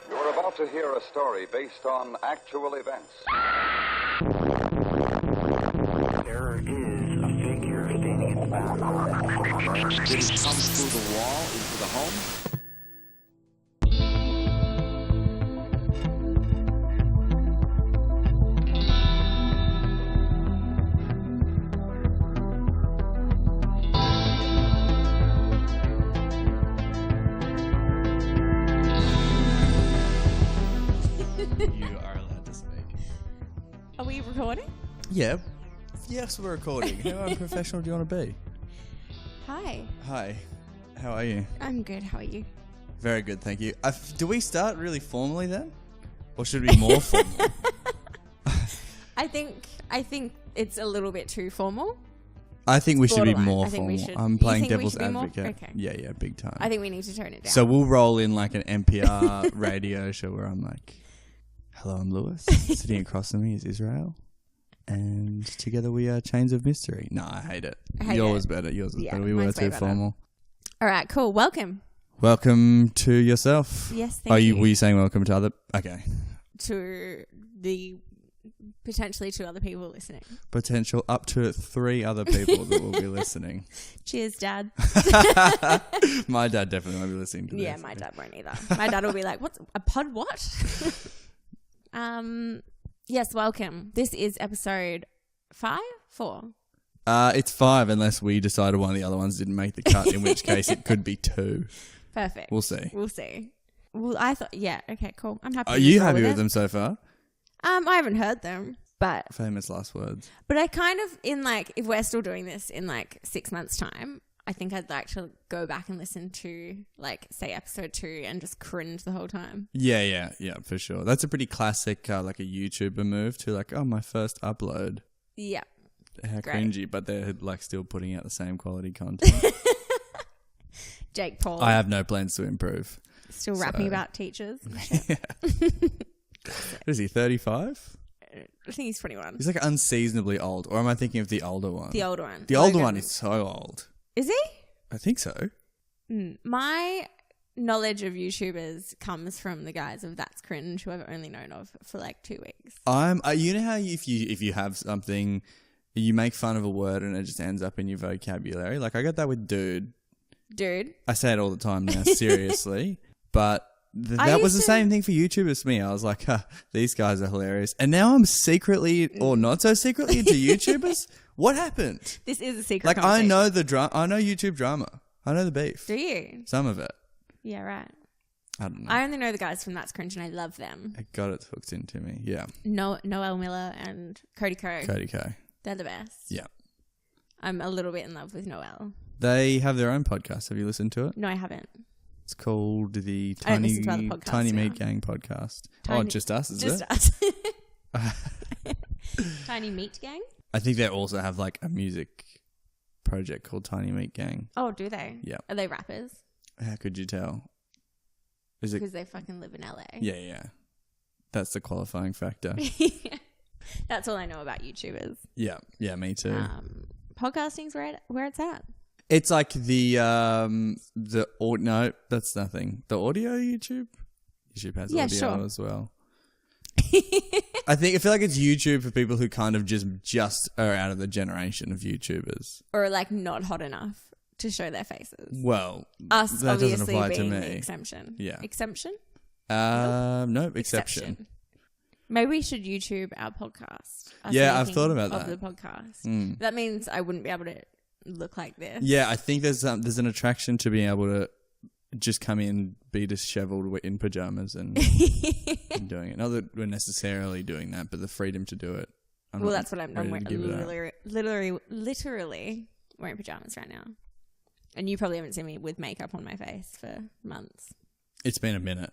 You're about to hear a story based on actual events. There is a figure standing in the bathroom. This comes through the wall into the home. You are allowed to speak. Are we recording? Yeah. Yes, we're recording. How unprofessional do you want to be? Hi. Hi. How are you? I'm good. How are you? Very good, thank you. Do we start really formally then? Or should we be more formal? I think it's a little bit too formal. I think we should be Borderline. more I think we formal. should. I'm You playing think we devil's should be more? advocate. Okay. Yeah, big time. I think we need to tone it down. So we'll roll in like an NPR radio show where I'm like, hello, I'm Lewis. Sitting across from me is Israel. And together we are Chains of Mystery. No, I hate it. Yours was better. Yours was better. We were mine's way too better. formal. All right, cool. Welcome. Welcome to yourself. Yes, Were thank you. you saying welcome to other... Okay. To the potentially two other people listening. Potential up to 3 other people that will be listening. Cheers, Dad. My dad definitely won't be listening to this. Yeah, my dad won't either. My dad will be like, "What's a pod? What?" Yes, welcome. This is episode 4. It's 5 unless we decided one of the other ones didn't make the cut, in which case it could be 2. Perfect. We'll see. We'll see. Well, I thought, yeah, okay, cool. I'm happy. Are to you roll happy with it. them so far? I haven't heard them, but Famous last words. I kind of if we're still doing this in 6 months' time, I think I'd like to go back and listen to say episode 2 and just cringe the whole time. Yeah, for sure. That's a pretty classic, like a YouTuber move to my first upload. Yeah. How Great. cringy, but they're still putting out the same quality content. Jake Paul. I have no plans to improve. Still rapping about teachers. What is he, 35? I think he's 21. He's unseasonably old. Or am I thinking of the older one? The older one. The older Logan. one is so old. Is he? I think so. My knowledge of YouTubers comes from the guys of That's Cringe, who I've only known of for 2 weeks. You know how if you have something, you make fun of a word and it just ends up in your vocabulary? I got that with dude. Dude. I say it all the time now, seriously. But that was the same thing for YouTubers to me. I was like, these guys are hilarious. And now I'm secretly, or not so secretly, into YouTubers. What happened? This is a secret I conversation. know I know YouTube drama. I know the beef. Do you? Some of it. Yeah, right. I don't know. I only know the guys from That's Cringe and I love them. I got it hooked into me. Yeah. Noel Miller and Cody Ko. Cody Ko. They're the best. Yeah. I'm a little bit in love with Noel. They have their own podcast. Have you listened to it? No, I haven't. It's called the I don't Tiny listen to other podcasts Tiny now. Meat Gang podcast. Tiny- Just us, is Just it? us. Tiny Meat Gang? I think they also have a music project called Tiny Meat Gang. Oh, do they? Yeah. Are they rappers? How could you tell? Is it? Because they fucking live in LA. Yeah. That's the qualifying factor. That's all I know about YouTubers. Yeah, me too. Podcasting's where it's at. It's like no, that's nothing. The audio YouTube has audio sure. as well. I feel like it's YouTube for people who kind of just are out of the generation of YouTubers. Or not hot enough to show their faces. Well, Us that doesn't obviously apply to being me. the exemption. Yeah. Exemption? No, exception. Maybe we should YouTube our podcast. Us Yeah, I've making thought about of that. the podcast. That means I wouldn't be able to look like this. Yeah, I think there's an attraction to being able to just come in, be disheveled in pajamas and doing it. Not that we're necessarily doing that, but the freedom to do it. That's what I'm ready doing. to give it up. Literally wearing pajamas right now. And you probably haven't seen me with makeup on my face for months. It's been a minute.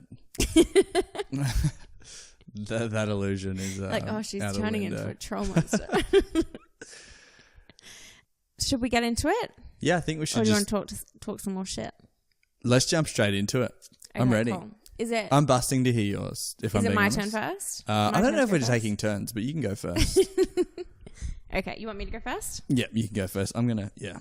that illusion is she's out the turning window. into a troll monster. Should we get into it? Yeah, I think we Or should do you just... want to talk some more shit? Let's jump straight into it. I'm Okay, ready. cool. Is it I'm busting to hear yours, if I'm is it being my honest. turn first? I My don't turn know if to we're go taking first? turns, but you can go first. Okay, you want me to go first? Yeah, you can go first. I'm going to... Yeah.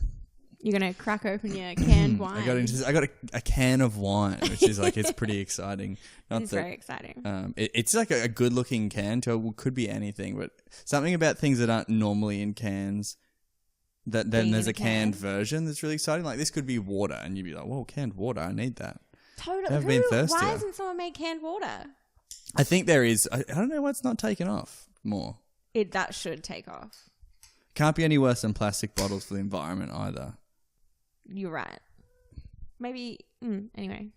You're going to crack open your canned wine. I got a can of wine, which is like, it's pretty exciting. It's very exciting. It's like a good looking can too. It could be anything, but something about things that aren't normally in cans, that then there's a canned version that's really exciting. Like this could be water and you'd be like, whoa, canned water. I need that. Totally. I've been thirstier. Why hasn't someone made canned water? I think there is. I don't know why it's not taken off more. That should take off. Can't be any worse than plastic bottles for the environment either. You're right. Maybe, anyway.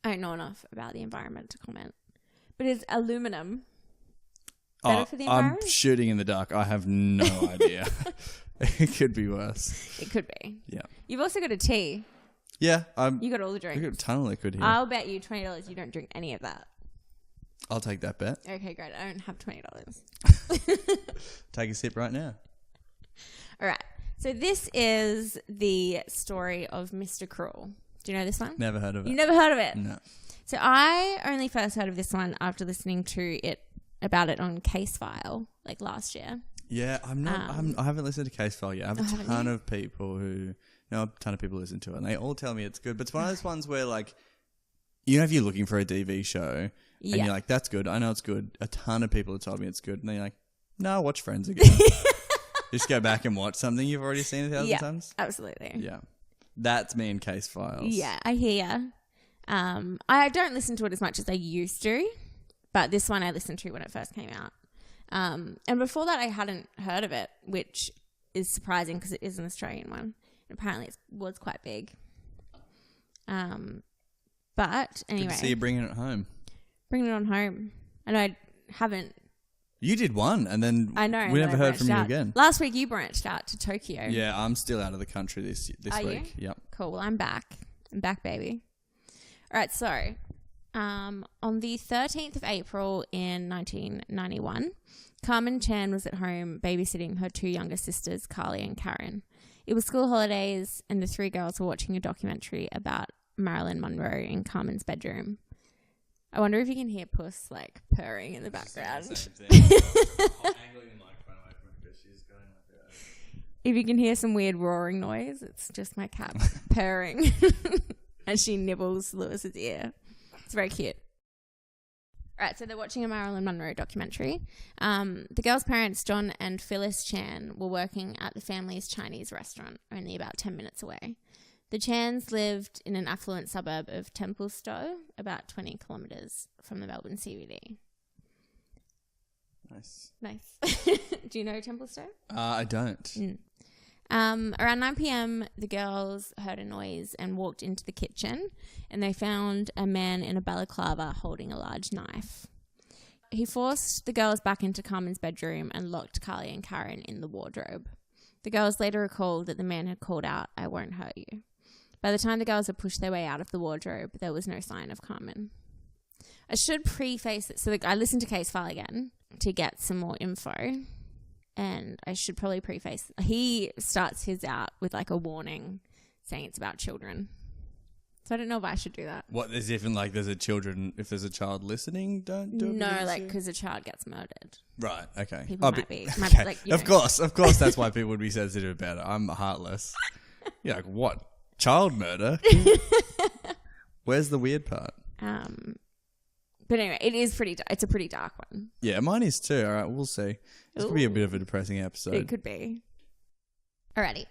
I don't know enough about the environment to comment. But is aluminum better for the environment? I'm shooting in the dark. I have no idea. It could be worse. It could be. Yeah. You've also got a tea. Yeah. You got all the I drinks. got a ton of liquid here. I'll bet you $20 you don't drink any of that. I'll take that bet. Okay, great. I don't have $20. Take a sip right now. All right. So this is the story of Mr. Cruel. Do you know this one? Never heard of it. You never heard of it? No. So I only first heard of this one after listening to about it on Case File, like last year. Yeah, I'm not. I haven't listened to Case File yet. I have a ton of people listen to it, and they all tell me it's good. But it's one of those ones where, like, you know, if you're looking for a TV show and you're like, "That's good. I know it's good." A ton of people have told me it's good, and then you're like, "No, I'll watch Friends again." Just go back and watch something you've already seen 1,000 times. Absolutely. Yeah, that's me in Case Files. Yeah, I hear. I don't listen to it as much as I used to, but this one I listened to when it first came out. And before that, I hadn't heard of it, which is surprising because it is an Australian one. And apparently, it was quite big. But anyway, Good to see you bringing it home. Bringing it on home. I know I haven't. You did one, and then I know we never heard from you again. Last week, you branched out to Tokyo. Yeah, I'm still out of the country this Are week. You? Yep. Cool. Well, I'm back. I'm back, baby. All right. So, on the 13th of April in 1991, Carmen Chan was at home babysitting her two younger sisters, Carly and Karen. It was school holidays, and the three girls were watching a documentary about Marilyn Monroe in Carmen's bedroom. I wonder if you can hear Puss, like, purring in the background. If you can hear some weird roaring noise, it's just my cat purring as she nibbles Lewis's ear. It's very cute. All right, so they're watching a Marilyn Monroe documentary. The girls' parents, John and Phyllis Chan, were working at the family's Chinese restaurant, only about 10 minutes away. The Chans lived in an affluent suburb of Templestowe, about 20 kilometres from the Melbourne CBD. Nice. Do you know Templestowe? I don't. Around 9 p.m, the girls heard a noise and walked into the kitchen, and they found a man in a balaclava holding a large knife. He forced the girls back into Carmen's bedroom and locked Carly and Karen in the wardrobe. The girls later recalled that the man had called out, "I won't hurt you." By the time the girls had pushed their way out of the wardrobe, there was no sign of Carmen. I should preface it. So I listened to Case File again to get some more info. And I should probably preface. He starts his out with like a warning saying it's about children. So I don't know if I should do that. What, as if in like if there's a child listening, don't do it? No, like because a child gets murdered. Right, okay. People might be okay. like, of course that's why people would be sensitive about it. I'm heartless. Yeah, like what? Child murder? Where's the weird part? But anyway, it's a pretty dark one. Yeah, mine is too. All right, we'll see. This could be a bit of a depressing episode. It could be. Alrighty.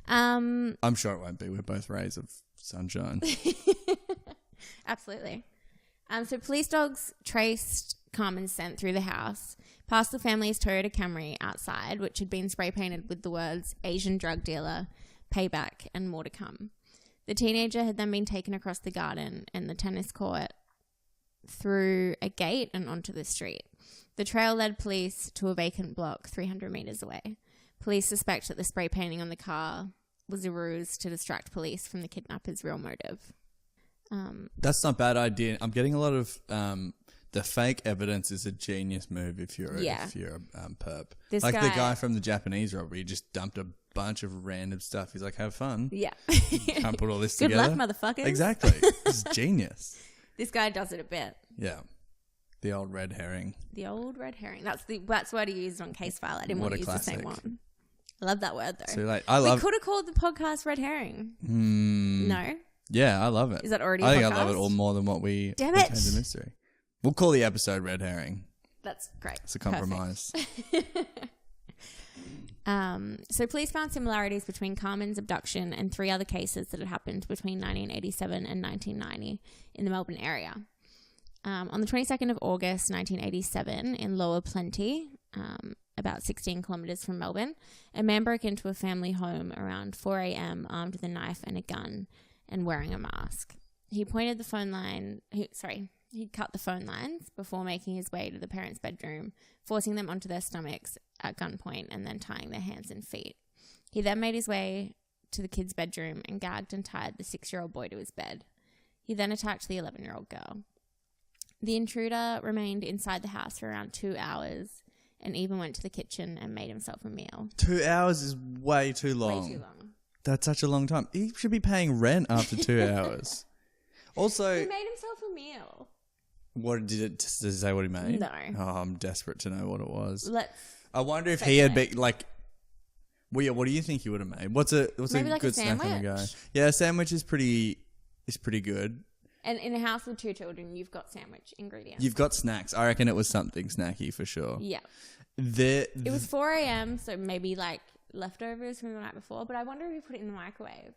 I'm sure it won't be. We're both rays of sunshine. Absolutely. So police dogs traced Carmen's scent through the house, past the family's Toyota Camry outside, which had been spray painted with the words "Asian drug dealer, payback, and more to come." The teenager had then been taken across the garden and the tennis court, through a gate and onto the street. The trail led police to a vacant block 300 metres away. Police suspect that the spray painting on the car was a ruse to distract police from the kidnapper's real motive. That's not a bad idea. I'm getting a lot of the fake evidence is a genius move if you're a perp. This like the guy from the Japanese robbery just dumped a bunch of random stuff. He's like, have fun. Yeah. Can't put all this Good together. luck, motherfuckers. Exactly. This is genius. This guy does it a bit. Yeah. The old red herring. The old red herring. That's what he used on Case File. I didn't want to use the same one. I love that word though. Too late. We could have called the podcast Red Herring. No? Yeah, I love it. Is that already I a think podcast? I love it all more than what we... Damn it. Chains of Mystery. We'll call the episode Red Herring. That's great. It's a compromise. So police found similarities between Carmen's abduction and 3 other cases that had happened between 1987 and 1990 in the Melbourne area. On the 22nd of August 1987 in Lower Plenty, about 16 kilometres from Melbourne, a man broke into a family home around 4 a.m. armed with a knife and a gun and wearing a mask. He pointed the phone line... He cut the phone lines before making his way to the parents' bedroom, forcing them onto their stomachs at gunpoint and then tying their hands and feet. He then made his way to the kids' bedroom and gagged and tied the 6-year-old boy to his bed. He then attacked the 11-year-old girl. The intruder remained inside the house for around 2 hours and even went to the kitchen and made himself a meal. 2 hours is way too long. Way too long. That's such a long time. He should be paying rent after 2 hours. Also... He made himself a meal. What did it say what he made? No. Oh, I'm desperate to know what it was. Let's... I wonder if he had been like... Well, yeah, what do you think he would have made? What's Maybe a like a good snack on the go? sandwich? Yeah, a sandwich is pretty good. And in a house with 2 children, you've got sandwich ingredients. You've got snacks. I reckon it was something snacky for sure. Yeah. It It was 4 a.m., so maybe like leftovers from the night before, but I wonder if he put it in the microwave.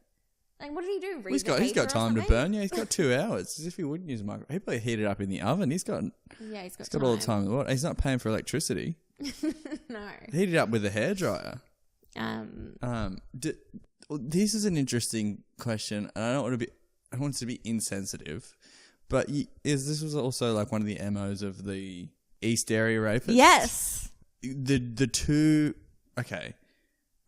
Like, what did he do? Read he's the got paper or time to something? burn. Yeah, he's got 2 hours. As if he wouldn't use a microwave. He'd probably heat it up in the oven. He's got all the time in the world. He's not paying for electricity. No. Heat it up with a hairdryer. This is an interesting question, and I don't want it to be insensitive, but this was also like one of the MOs of the East Area rapists? Yes. The two... Okay.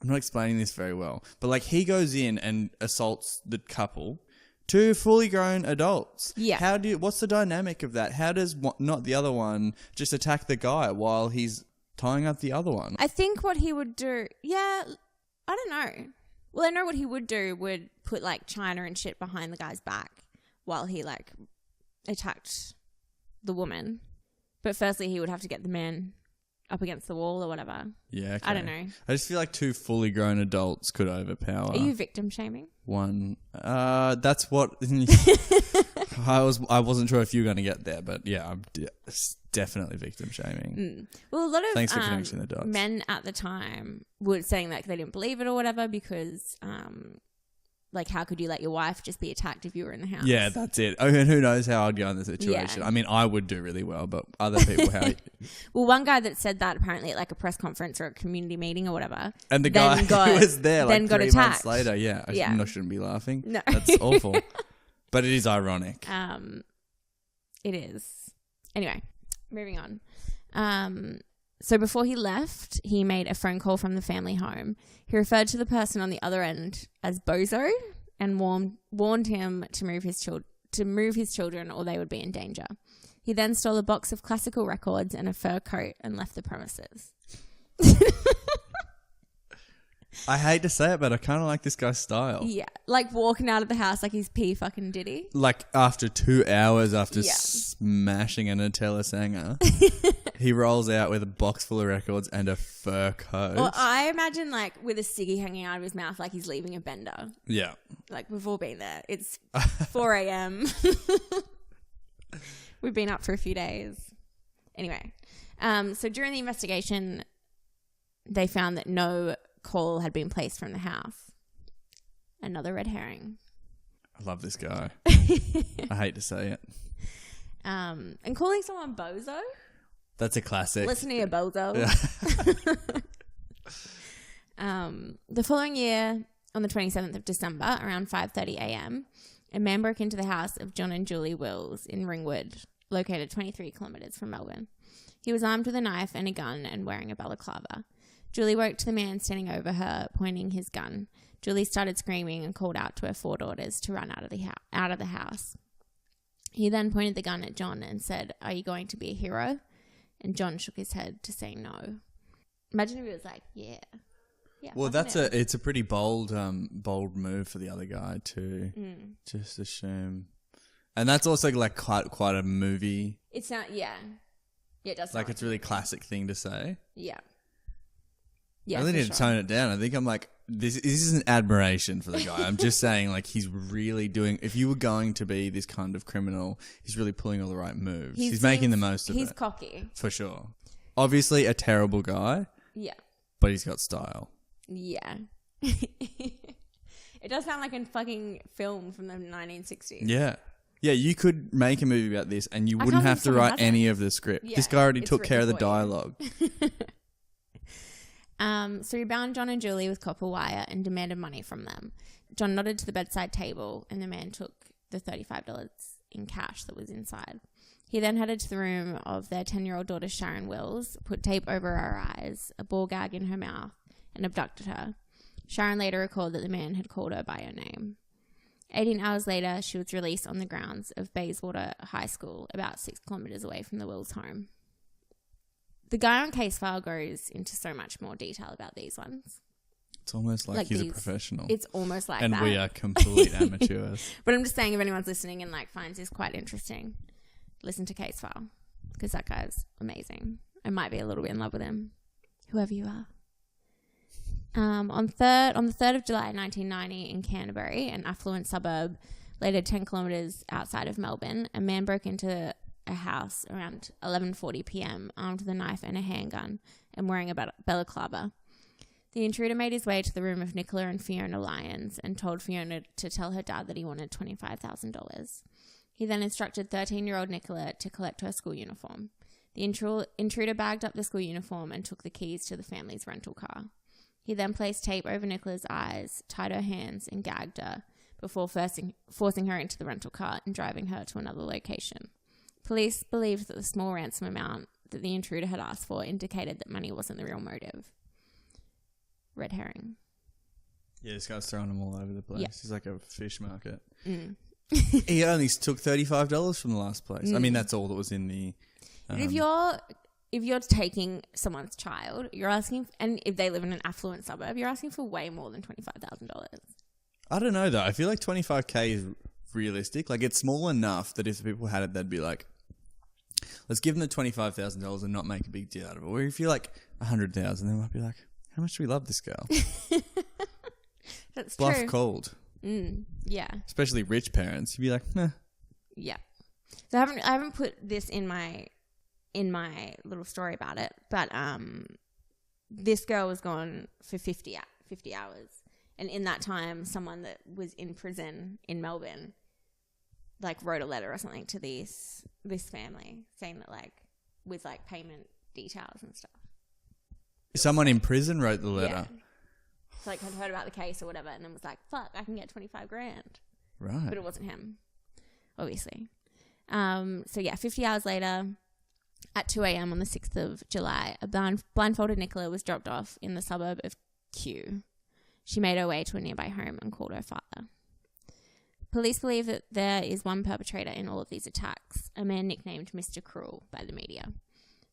I'm not explaining this very well, but like he goes in and assaults the couple, 2 fully grown adults. Yeah. What's the dynamic of that? How does not the other one just attack the guy while he's tying up the other one? I think what he would do... Yeah, I don't know. Well, I know what he would do would put like china and shit behind the guy's back while he like attacked the woman. But firstly, he would have to get the man up against the wall or whatever. Yeah, okay. I don't know. I just feel like 2 fully grown adults could overpower Are you victim shaming? one. That's what I wasn't sure if you were going to get there, but yeah, I'm definitely victim shaming. Well, a lot of Thanks for connecting the dots. men at the time were saying like they didn't believe it or whatever because like how could you let your wife just be attacked if you were in the house? Yeah, that's it. I mean, who knows how I'd go in the situation. Yeah. I mean, I would do really well, but other people, how... Well, one guy that said that apparently at like a press conference or a community meeting or whatever. And the guy who was there like 3 months later, yeah, I shouldn't be laughing. No. That's awful. But it is ironic. It is. Anyway, moving on. So before he left, he made a phone call from the family home. He referred to the person on the other end as Bozo and warned him to move his children or they would be in danger. He then stole a box of classical records and a fur coat and left the premises. I hate to say it, but I kind of like this guy's style. Yeah, like walking out of the house like he's P fucking Diddy. Like after 2 hours after Yeah. smashing a Nutella Sanger, he rolls out with a box full of records and a fur coat. Well, I imagine like with a ciggy hanging out of his mouth like he's leaving a bender. Yeah. Like we've all been there. It's 4 a.m. We've been up for a few days. Anyway, so during the investigation, they found that no call had been placed from the house. Another red herring. I love this guy. I hate to say it. And calling someone Bozo? That's a classic. Listen here, Bozo. The following year, on the 27th of December, around 5:30 a.m., a man broke into the house of John and Julie Wills in Ringwood, located 23 kilometres from Melbourne. He was armed with a knife and a gun and wearing a balaclava. Julie woke to the man standing over her, pointing his gun. Julie started screaming and called out to her 4 daughters to run out of the house. He then pointed the gun at John and said, "Are you going to be a hero?" And John shook his head to say no. Imagine if he was like, yeah. Well, it's a pretty bold move for the other guy to just assume, and that's also like quite a movie. It's not, yeah. Yeah, it does. Like it's a really classic thing to say. Yeah. Yeah, I really for need sure. to tone it down. I think I'm like, this isn't admiration for the guy. I'm just saying, like, he's really doing, if you were going to be this kind of criminal, he's really pulling all the right moves. He's making the most of it. He's cocky. For sure. Obviously a terrible guy, Yeah. but he's got style. Yeah. It does sound like a fucking film from the 1960s. Yeah. Yeah, you could make a movie about this and you I wouldn't can't have believe to someone write hasn't. any of the script. Yeah, This guy already it's took care of the written for you. dialogue. So he bound John and Julie with copper wire and demanded money from them. John nodded to the bedside table and the man took the $35 in cash that was inside. He then headed to the room of their 10-year-old daughter Sharon Wills, put tape over her eyes, a ball gag in her mouth, and abducted her. Sharon later recalled that the man had called her by her name. 18 hours later, she was released on the grounds of Bayswater High School, about 6 kilometres away from the Wills' home. The guy on Case File goes into so much more detail about these ones. It's almost like he's a professional. It's almost like and that. we are complete amateurs. But I'm just saying, if anyone's listening and like finds this quite interesting, listen to Case File, because that guy's amazing. I might be a little bit in love with him, whoever you are. On the 3rd of July 1990 in Canterbury, an affluent suburb later 10 kilometres outside of Melbourne, a man broke into a house around 11:40 p.m. armed with a knife and a handgun and wearing a balaclava. The intruder made his way to the room of Nicola and Fiona Lyons and told Fiona to tell her dad that he wanted $25,000. He then instructed 13-year-old Nicola to collect her school uniform. The intruder bagged up the school uniform and took the keys to the family's rental car. He then placed tape over Nicola's eyes, tied her hands, and gagged her before forcing her into the rental car and driving her to another location. Police believed that the small ransom amount that the intruder had asked for indicated that money wasn't the real motive. Red herring. Yeah, this guy's throwing them all over the place. Yeah. He's like a fish market. Mm. He only took $35 from the last place. I mean, that's all that was in the... But if you're taking someone's child, you're asking, and if they live in an affluent suburb, you're asking for way more than $25,000. I don't know, though. I feel like 25K is realistic. Like, it's small enough that if the people had it, they'd be like, let's give them the $25,000 and not make a big deal out of it. Or if you're like 100,000, they might be like, how much do we love this girl? That's Bluff true. called. Yeah. Especially rich parents. You'd be like, nah. Yeah. So I haven't put this in my little story about it, but this girl was gone for 50 hours, and in that time, someone that was in prison in Melbourne, like, wrote a letter or something to this family saying that, like, with like payment details and stuff. Someone in prison wrote the letter. Yeah. So, like, had heard about the case or whatever, and then was like, "Fuck, I can get $25,000." Right. But it wasn't him, obviously. So yeah, 50 hours later, at 2 a.m. on the 6th of July, a blindfolded Nicola was dropped off in the suburb of Kew. She made her way to a nearby home and called her father. Police believe that there is one perpetrator in all of these attacks, a man nicknamed Mr. Cruel by the media.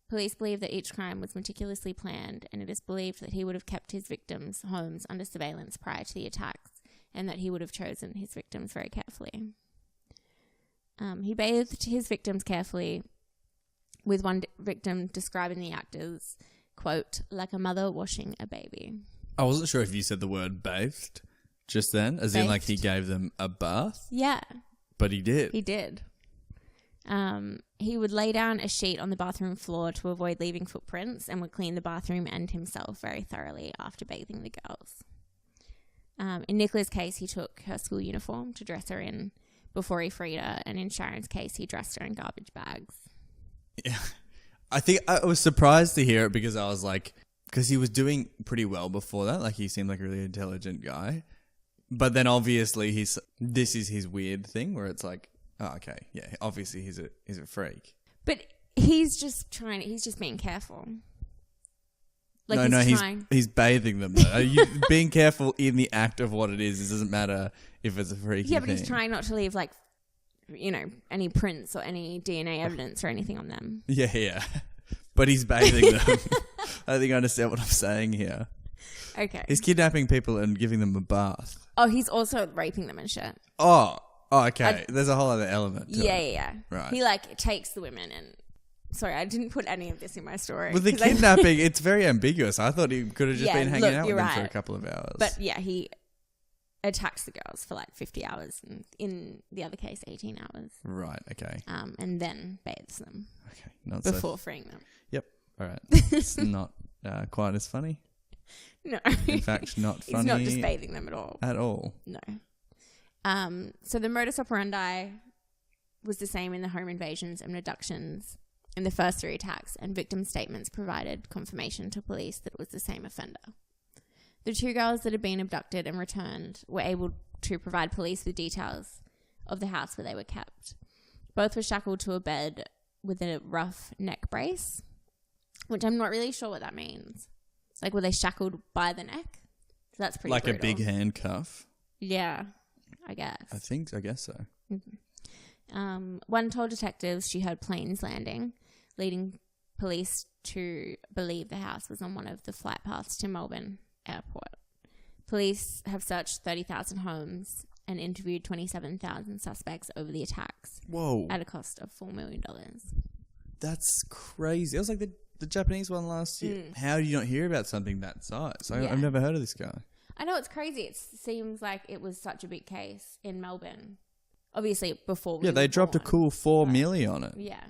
Police believe that each crime was meticulously planned, and it is believed that he would have kept his victims' homes under surveillance prior to the attacks, and that he would have chosen his victims very carefully. He bathed his victims carefully, with one victim describing the act as, quote, like a mother washing a baby. I wasn't sure if you said the word bathed just then, as in like he Bathed. gave them a bath, Yeah, but he did. he did. He would lay down a sheet on the bathroom floor to avoid leaving footprints and would clean the bathroom and himself very thoroughly after bathing the girls. In Nicola's case, he took her school uniform to dress her in before he freed her, and in Sharon's case, he dressed her in garbage bags. Yeah. I think I was surprised to hear it because I was like, because he was doing pretty well before that. Like, he seemed like a really intelligent guy. But then obviously this is his weird thing where it's like, oh, okay, yeah, obviously he's a freak. But he's just being careful. Like he's bathing them. Though. You being careful in the act of what it is. It doesn't matter if it's a freaky Yeah, but thing. he's trying not to leave, like, you know, any prints or any DNA evidence or anything on them. Yeah. But he's bathing them. I don't think I understand what I'm saying here. Okay. He's kidnapping people and giving them a bath. Oh, he's also raping them and shit. Oh, okay. There's a whole other element to it. Yeah. Right. He, like, takes the women and Sorry, I didn't put any of this in my story. With the 'cause I- kidnapping, it's very ambiguous. I thought he could have just Yeah, been hanging look, out with you're them for a right. couple of hours. But yeah, he attacks the girls for like 50 hours. And in the other case, 18 hours. Right, okay. And then bathes them Okay, not before freeing them. Yep, all right. It's not quite as funny. No. In fact, not funny He's not just bathing them at all. at all. No. So the modus operandi was the same in the home invasions and abductions in the first 3 attacks, and victim statements provided confirmation to police that it was the same offender. The 2 girls that had been abducted and returned were able to provide police with details of the house where they were kept. Both were shackled to a bed with a rough neck brace, which I'm not really sure what that means. Like, were they shackled by the neck? So that's pretty Like brutal. a big handcuff. Yeah, I guess. I guess so. One told detectives she heard planes landing, leading police to believe the house was on one of the flight paths to Melbourne Airport. Police have searched 30,000 homes and interviewed 27,000 suspects over the attacks Whoa. at a cost of $4 million. That's crazy. It was like the Japanese one last year. How do you not hear about something that size? Yeah. I've never heard of this guy. I know, it's crazy. It seems like it was such a big case in Melbourne. Obviously, before we Yeah, they were dropped a born. cool $4 million on it. Yeah.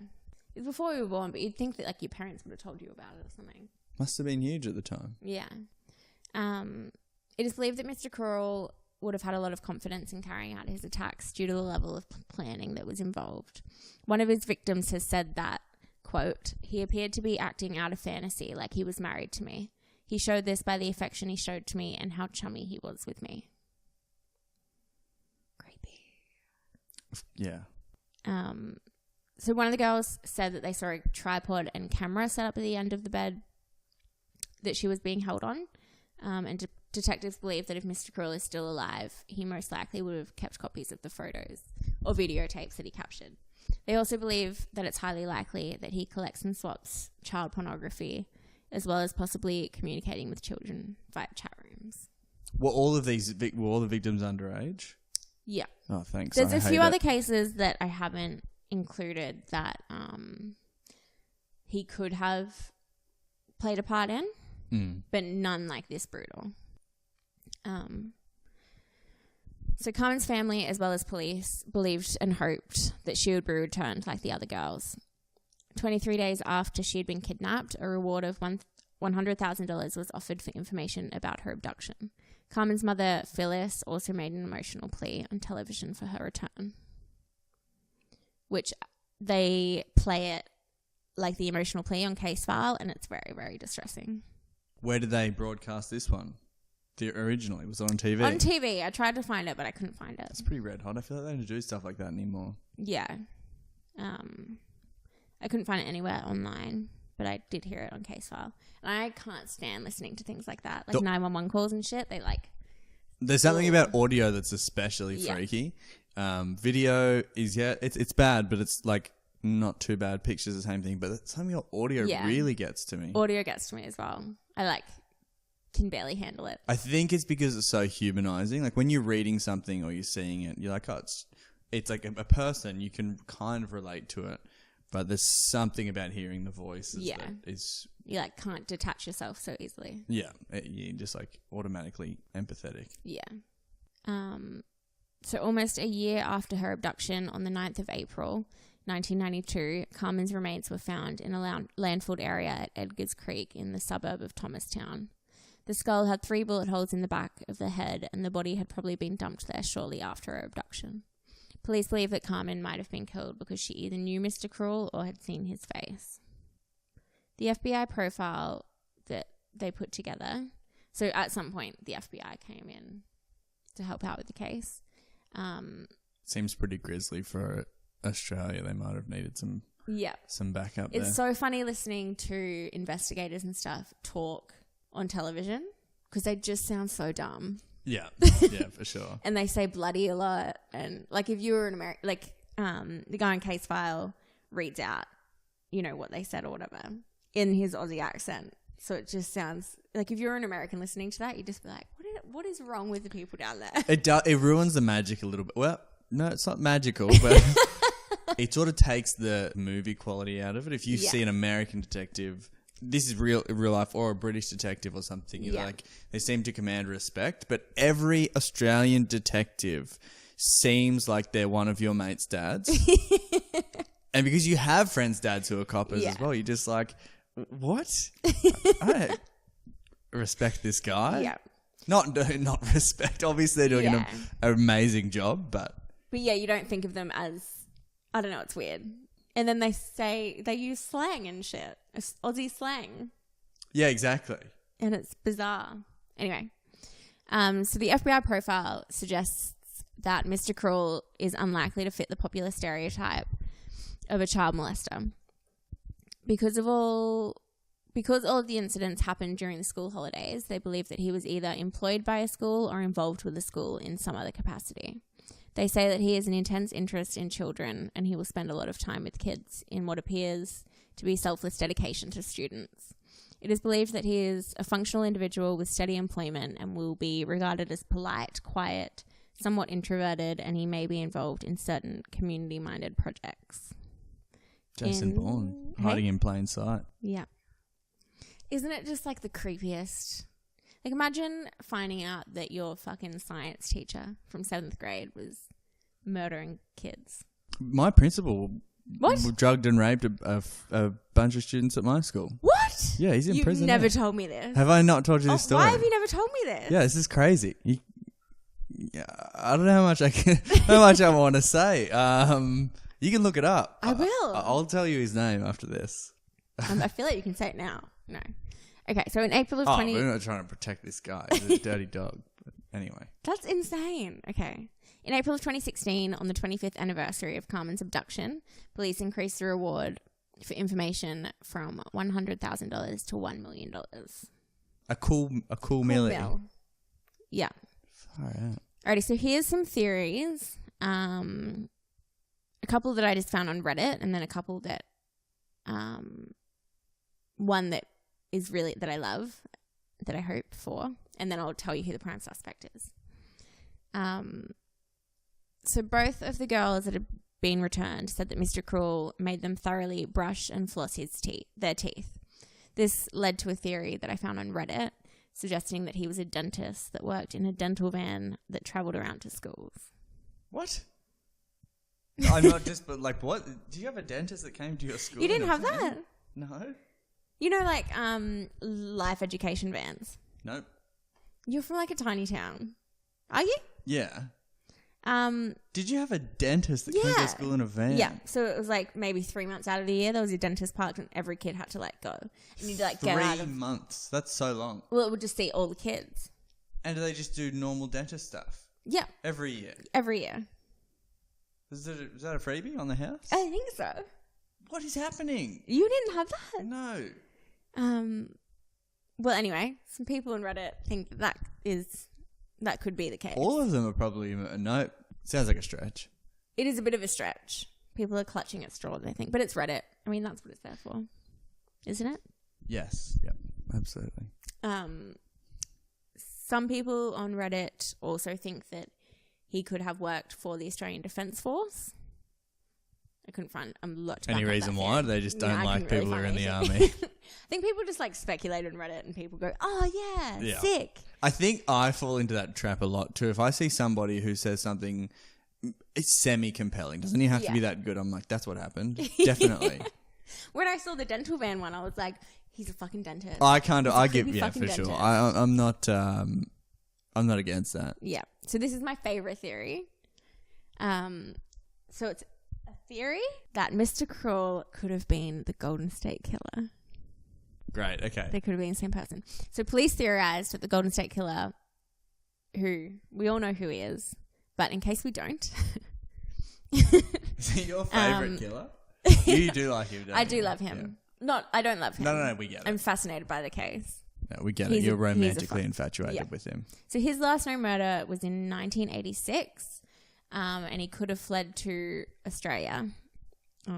It was before we were born, but you'd think that like your parents would have told you about it or something. Must have been huge at the time. Yeah. It is believed that Mr. Krull would have had a lot of confidence in carrying out his attacks due to the level of planning that was involved. One of his victims has said that, quote, he appeared to be acting out of fantasy like he was married to me. He showed this by the affection he showed to me and how chummy he was with me. Creepy. Yeah. So one of the girls said that they saw a tripod and camera set up at the end of the bed that she was being held on. And detectives believe that if Mr. Krull is still alive, he most likely would have kept copies of the photos or videotapes that he captured. They also believe that it's highly likely that he collects and swaps child pornography, as well as possibly communicating with children via chat rooms. Were all of these were all the victims underage? Yeah. Oh, thanks. There's I a hate few it. other cases that I haven't included that he could have played a part in, but none like this brutal. So Carmen's family, as well as police, believed and hoped that she would be returned like the other girls. 23 days after she had been kidnapped, a reward of $100,000 was offered for information about her abduction. Carmen's mother, Phyllis, also made an emotional plea on television for her return, which they play it like the emotional plea on Case File, and it's very, very distressing. Where did they broadcast this one? Originally, was it on TV? On TV. I tried to find it, but I couldn't find it. It's pretty red hot. I feel like they don't do stuff like that anymore. Yeah. I couldn't find it anywhere online, but I did hear it on Case File. And I can't stand listening to things like that. Like 911 calls and shit. They like... There's something about audio that's especially Yeah. freaky. Video is, it's bad, but it's like not too bad. Pictures the same thing, but something about audio Yeah. really gets to me. Audio gets to me as well. I can barely handle it. I think it's because it's so humanizing. Like when you're reading something or you're seeing it, you're like, oh, it's like a person. You can kind of relate to it, but there's something about hearing the voices Yeah. that is, You can't detach yourself so easily. yeah, you're just like automatically empathetic. Yeah. So almost a year after her abduction, on the 9th of April, 1992, Carmen's remains were found in a landfilled area at Edgar's Creek in the suburb of Thomastown. The skull had 3 bullet holes in the back of the head, and the body had probably been dumped there shortly after her abduction. Police believe that Carmen might have been killed because she either knew Mr. Krull or had seen his face. The FBI profile that they put together, so at some point the FBI came in to help out with the case. Seems pretty grisly for Australia. They might have needed some backup there. It's so funny listening to investigators and stuff talk on television because they just sound so dumb. Yeah, for sure. And they say bloody a lot. And like if you were an American, the guy in Case File reads out, what they said or whatever in his Aussie accent. So it just sounds like if you're an American listening to that, you'd just be like, what is wrong with the people down there? It ruins the magic a little bit. Well, no, it's not magical, but it sort of takes the movie quality out of it. If you Yeah. see an American detective, this is real life, or a British detective or something, you're Yeah. like, they seem to command respect. But every Australian detective seems like they're one of your mate's dads. And because you have friends' dads who are coppers Yeah. as well, you're just like, what? I don't respect this guy. Yeah. Not respect. Obviously, they're doing Yeah. an amazing job, but But yeah, you don't think of them as, I don't know, it's weird. And then they use slang and shit. It's Aussie slang. yeah, exactly. And it's bizarre. Anyway, so the FBI profile suggests that Mr. Krull is unlikely to fit the popular stereotype of a child molester. Because all of the incidents happened during the school holidays, they believe that he was either employed by a school or involved with a school in some other capacity. They say that he has an intense interest in children and he will spend a lot of time with kids in what appears to be selfless dedication to students. It is believed that he is a functional individual with steady employment and will be regarded as polite, quiet, somewhat introverted, and he may be involved in certain community-minded projects. Jason Bourne, hiding in plain sight. Yeah. Isn't it just like the creepiest? Like, imagine finding out that your fucking science teacher from 7th grade was murdering kids. My principal What? drugged and raped a bunch of students at my school. What? Yeah, he's in You've prison. never now. told me this. Have I not told you Oh, this story? why have you never told me this? Yeah, this is crazy. Yeah, I don't know how much how much I want to say. You can look it up. I will. I'll tell you his name after this. I feel like you can say it now. No. Okay, so in April of Oh, 20... we're not trying to protect this guy. He's a dirty dog. But anyway. That's insane. Okay. In April of 2016, on the 25th anniversary of Carmen's abduction, police increased the reward for information from $100,000 to $1 million. A cool millie. Bill. Yeah. Far out. Alrighty, so here's some theories. A couple that I just found on Reddit, and then a couple that, one that is really, that I love, that I hope for, and then I'll tell you who the prime suspect is. So both of the girls that had been returned said that Mr. Krull made them thoroughly brush and floss their teeth. This led to a theory that I found on Reddit, suggesting that he was a dentist that worked in a dental van that travelled around to schools. What? I'm not just, but like, what? Do you have a dentist that came to your school? You didn't in a have van? that? No. You know, like, life education vans. Nope. You're from like a tiny town. Are you? Yeah. Did you have a dentist that came to Yeah. your school in a van? Yeah. So it was like maybe 3 months out of the year, there was a dentist parked and every kid had to like go. And you'd like get out 3 of... months. That's so long. Well, it would just see all the kids. And do they just do normal dentist stuff Yeah. every year? Every year. Is that a freebie on the house? I think so. What is happening? You didn't have that? No. Well, anyway, some people on Reddit think that could be the case. All of them are probably no. Sounds like a stretch. It is a bit of a stretch. People are clutching at straws, I think. But it's Reddit. I mean, that's what it's there for. Isn't it? Yes. Yep. Absolutely. Some people on Reddit also think that he could have worked for the Australian Defence Force. I couldn't find a lot to Any back up reason that why? theory. They just No, don't I like couldn't people who are in really the find army. I think people just like speculate on Reddit and people go, oh yeah. Sick. I think I fall into that trap a lot too. If I see somebody who says something, it's semi-compelling. Doesn't even have to be that good. I'm like, that's what happened. Definitely. When I saw the dental van one, I was like, he's a fucking dentist. I give creepy yeah fucking for sure. dentist. I'm not against that. Yeah. So this is my favorite theory. So it's a theory that Mr. Krull could have been the Golden State Killer. Great. Okay. They could have been the same person. So police theorized that the Golden State Killer, who we all know who he is, but in case we don't, Is he your favorite killer? You do like him, don't I you? do love him. I don't love him. No, we get it. I'm fascinated by the case. No, we get He's it. You're a- he's a romantically fuck- infatuated yeah. with him. So his last known murder was in 1986, and he could have fled to Australia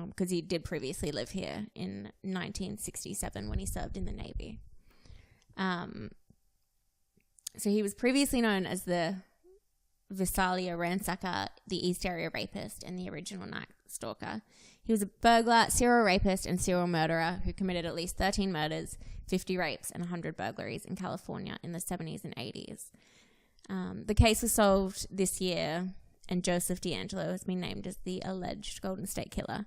because he did previously live here in 1967 when he served in the Navy. So he was previously known as the Visalia ransacker, the East Area rapist, and the original stalker. He was a burglar, serial rapist, and serial murderer who committed at least 13 murders, 50 rapes, and 100 burglaries in California in the 70s and 80s. The case was solved this year, and Joseph DeAngelo has been named as the alleged Golden State Killer.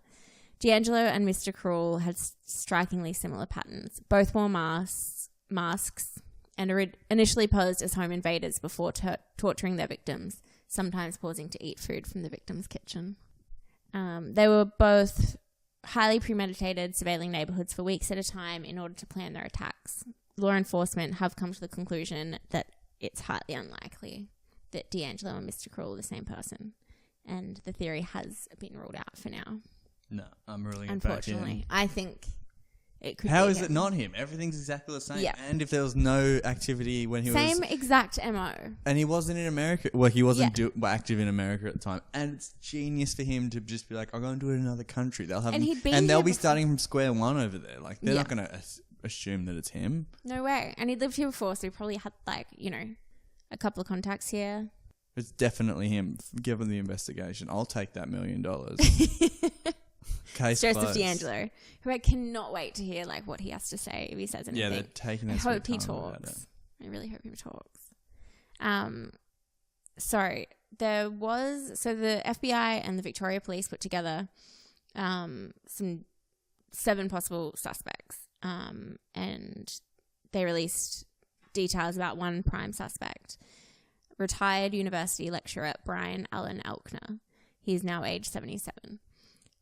DeAngelo and Mr. Cruel had strikingly similar patterns. Both wore masks and initially posed as home invaders before torturing their victims, sometimes pausing to eat food from the victim's kitchen. They were both highly premeditated, surveilling neighborhoods for weeks at a time in order to plan their attacks. Law enforcement have come to the conclusion that it's highly unlikely that DeAngelo and Mr. Cruel are the same person, and the theory has been ruled out for now. No, I'm ruling it back in. Unfortunately, I think it could How be is him. it not him? Everything's exactly the same. Yeah. And if there was no activity when he was... Same exact MO. And he wasn't in America. Well, he wasn't active in America at the time. And it's genius for him to just be like, I'm going to do it in another country. They'll have And him, he'd been and they'll here be before. starting from square one over there. Like, they're Yeah. not going to assume that it's him. No way. And he lived here before, so he probably had, like, you know, a couple of contacts here. It's definitely him. Given the investigation, I'll take that $1 million. Case Joseph closed. DeAngelo, who I cannot wait to hear like what he has to say if he says anything. Yeah, they're taking I their hope sweet he time about it. talks. I really hope he talks. So the FBI and the Victoria Police put together some 7 possible suspects, and they released details about one prime suspect, retired university lecturer Brian Allen Elkner. He is now age 77.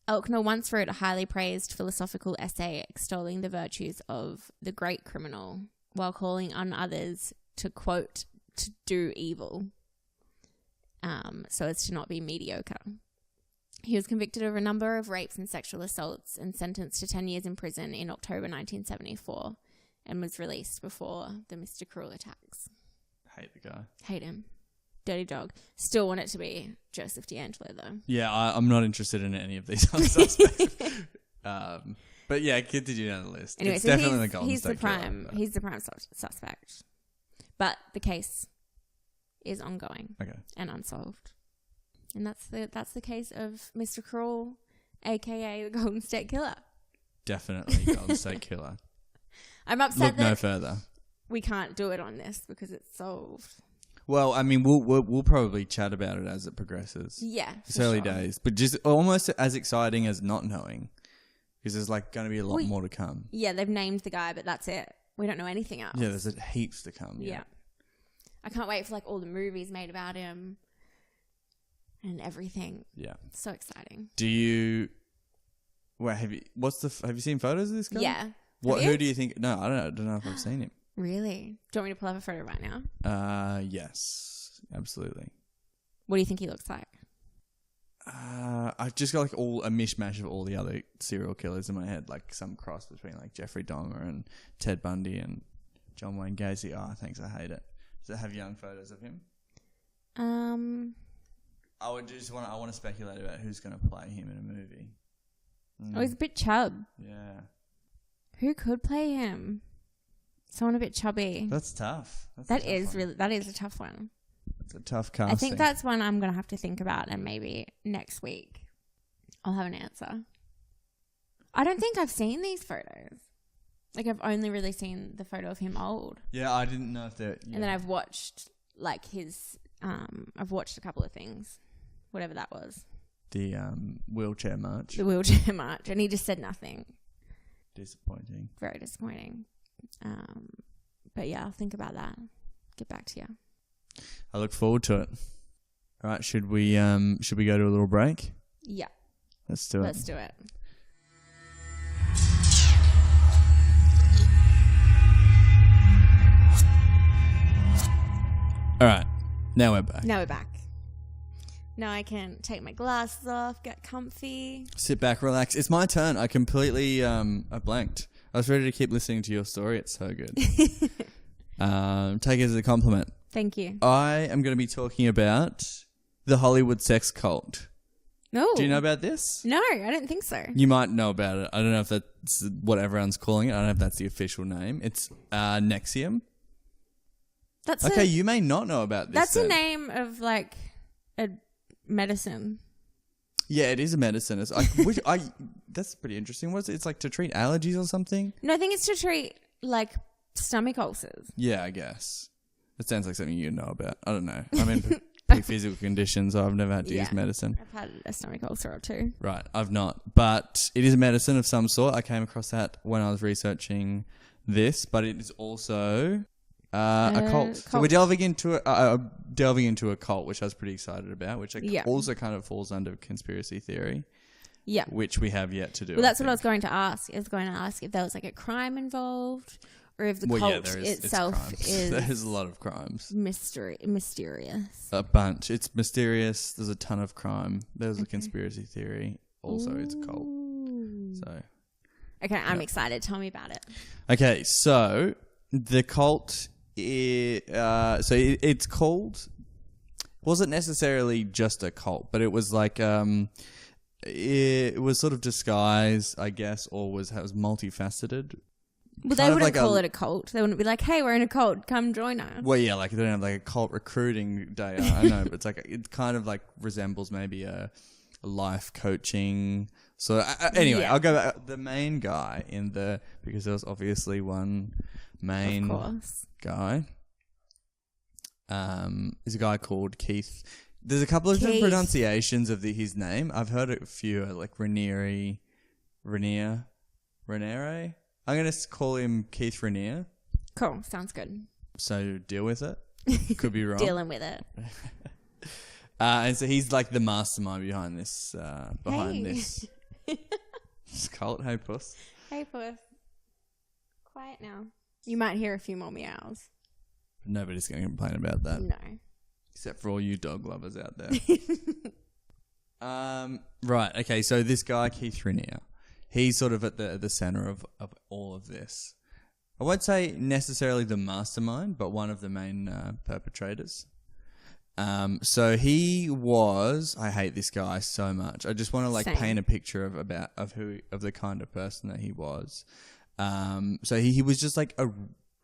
Elkner once wrote a highly praised philosophical essay extolling the virtues of the great criminal while calling on others to, quote, to do evil, so as to not be mediocre. He was convicted of a number of rapes and sexual assaults and sentenced to 10 years in prison in October 1974 and was released before the Mr. Cruel attacks. Hate the guy. Hate him. Dirty dog. Still want it to be Joseph DeAngelo, though. Yeah, I'm not interested in any of these other suspects. But yeah, continue down the list. Anyway, it's so definitely the Golden he's State Killer. He's the prime suspect. But the case is ongoing Okay. and unsolved. And that's the case of Mr. Cruel, aka the Golden State Killer. Definitely Golden State Killer. I'm upset Look no that further. we can't do it on this because it's solved. Well, I mean, we'll probably chat about it as it progresses. Yeah, It's for early sure. days, but just almost as exciting as not knowing, because there's like going to be a lot Well, more to come. Yeah, they've named the guy, but that's it. We don't know anything else. Yeah, there's heaps to come. Yeah. I can't wait for like all the movies made about him and everything. Yeah. So exciting. Do you? Well, have you? Have you seen photos of this guy? Yeah. What? Have you? Who do you think? No, I don't know if I've seen him. Really? Do you want me to pull up a photo right now? Yes, absolutely. What do you think he looks like? I've just got like a mishmash of all the other serial killers in my head, like some cross between like Jeffrey Dahmer and Ted Bundy and John Wayne Gacy. Oh, thanks, I hate it. Does it have young photos of him? I want to speculate about who's going to play him in a movie. Oh, he's a bit chub. Yeah, Who could play him? Someone a bit chubby. that's tough. That is a tough one. It's a tough casting. I think that's one I'm going to have to think about, and maybe next week I'll have an answer. I don't think I've seen these photos. Like, I've only really seen the photo of him old. Yeah, I didn't know if they're. Yeah. And then I've watched, like, I've watched a couple of things. Whatever that was. The wheelchair march. The wheelchair march. And he just said nothing. Disappointing. Very disappointing. But yeah, I'll think about that. Get back to you. I look forward to it. All right, should we go to a little break? Yeah. Let's do it. Let's do it. All right, now we're back. Now we're back. Now I can take my glasses off, get comfy. Sit back, relax. It's my turn. I completely I blanked. I was ready to keep listening to your story. It's so good. Take it as a compliment. Thank you. I am going to be talking about the Hollywood sex cult. No. Do you know about this? No, I don't think so. You might know about it. I don't know if that's what everyone's calling it. I don't know if that's the official name. It's NXIVM. That's Okay, you may not know about this. That's then. a name of like a medicine. Yeah, it is a medicine. It's that's pretty interesting. What's it? It's like to treat allergies or something? No, I think it's to treat like stomach ulcers. Yeah, I guess. It sounds like something you know about. I don't know. I'm in pretty physical conditions, so I've never had to use medicine. I've had a stomach ulcer or two. Right, I've not. But it is a medicine of some sort. I came across that when I was researching this, but it is also a cult. So we're delving into a cult, which I was pretty excited about, which also kind of falls under conspiracy theory. Yeah. Which we have yet to do. Well, that's what I was going to ask. I was going to ask if there was like a crime involved or if the cult itself is... There's a lot of crimes. Mysterious. A bunch. It's mysterious. There's a ton of crime. There's a conspiracy theory. Also, it's a cult. So... Okay, I'm excited. Tell me about it. Okay, so the cult... it's called... wasn't necessarily just a cult, but it was like... it was sort of disguised, I guess, or was multifaceted. But they wouldn't call it a cult. They wouldn't be like, hey, we're in a cult. Come join us. Well, yeah, like they don't have like a cult recruiting day. I know, but it's like it kind of like resembles maybe a life coaching. So anyway, I'll go back. The main guy because there was obviously one main guy. Is a guy called Keith. There's a couple of different pronunciations of his name. I've heard a few, like Raniere. I'm going to call him Keith Raniere. Cool. Sounds good. So deal with it. Could be wrong. Dealing with it. And so he's like the mastermind behind this this cult. Hey, puss. Hey, puss. Quiet now. You might hear a few more meows. Nobody's going to complain about that. No. Except for all you dog lovers out there. Right. Okay. So this guy, Keith Raniere, he's sort of at the center of all of this. I won't say necessarily the mastermind, but one of the main perpetrators. So he was... I hate this guy so much. I just want to paint a picture of the kind of person that he was. So he was just like a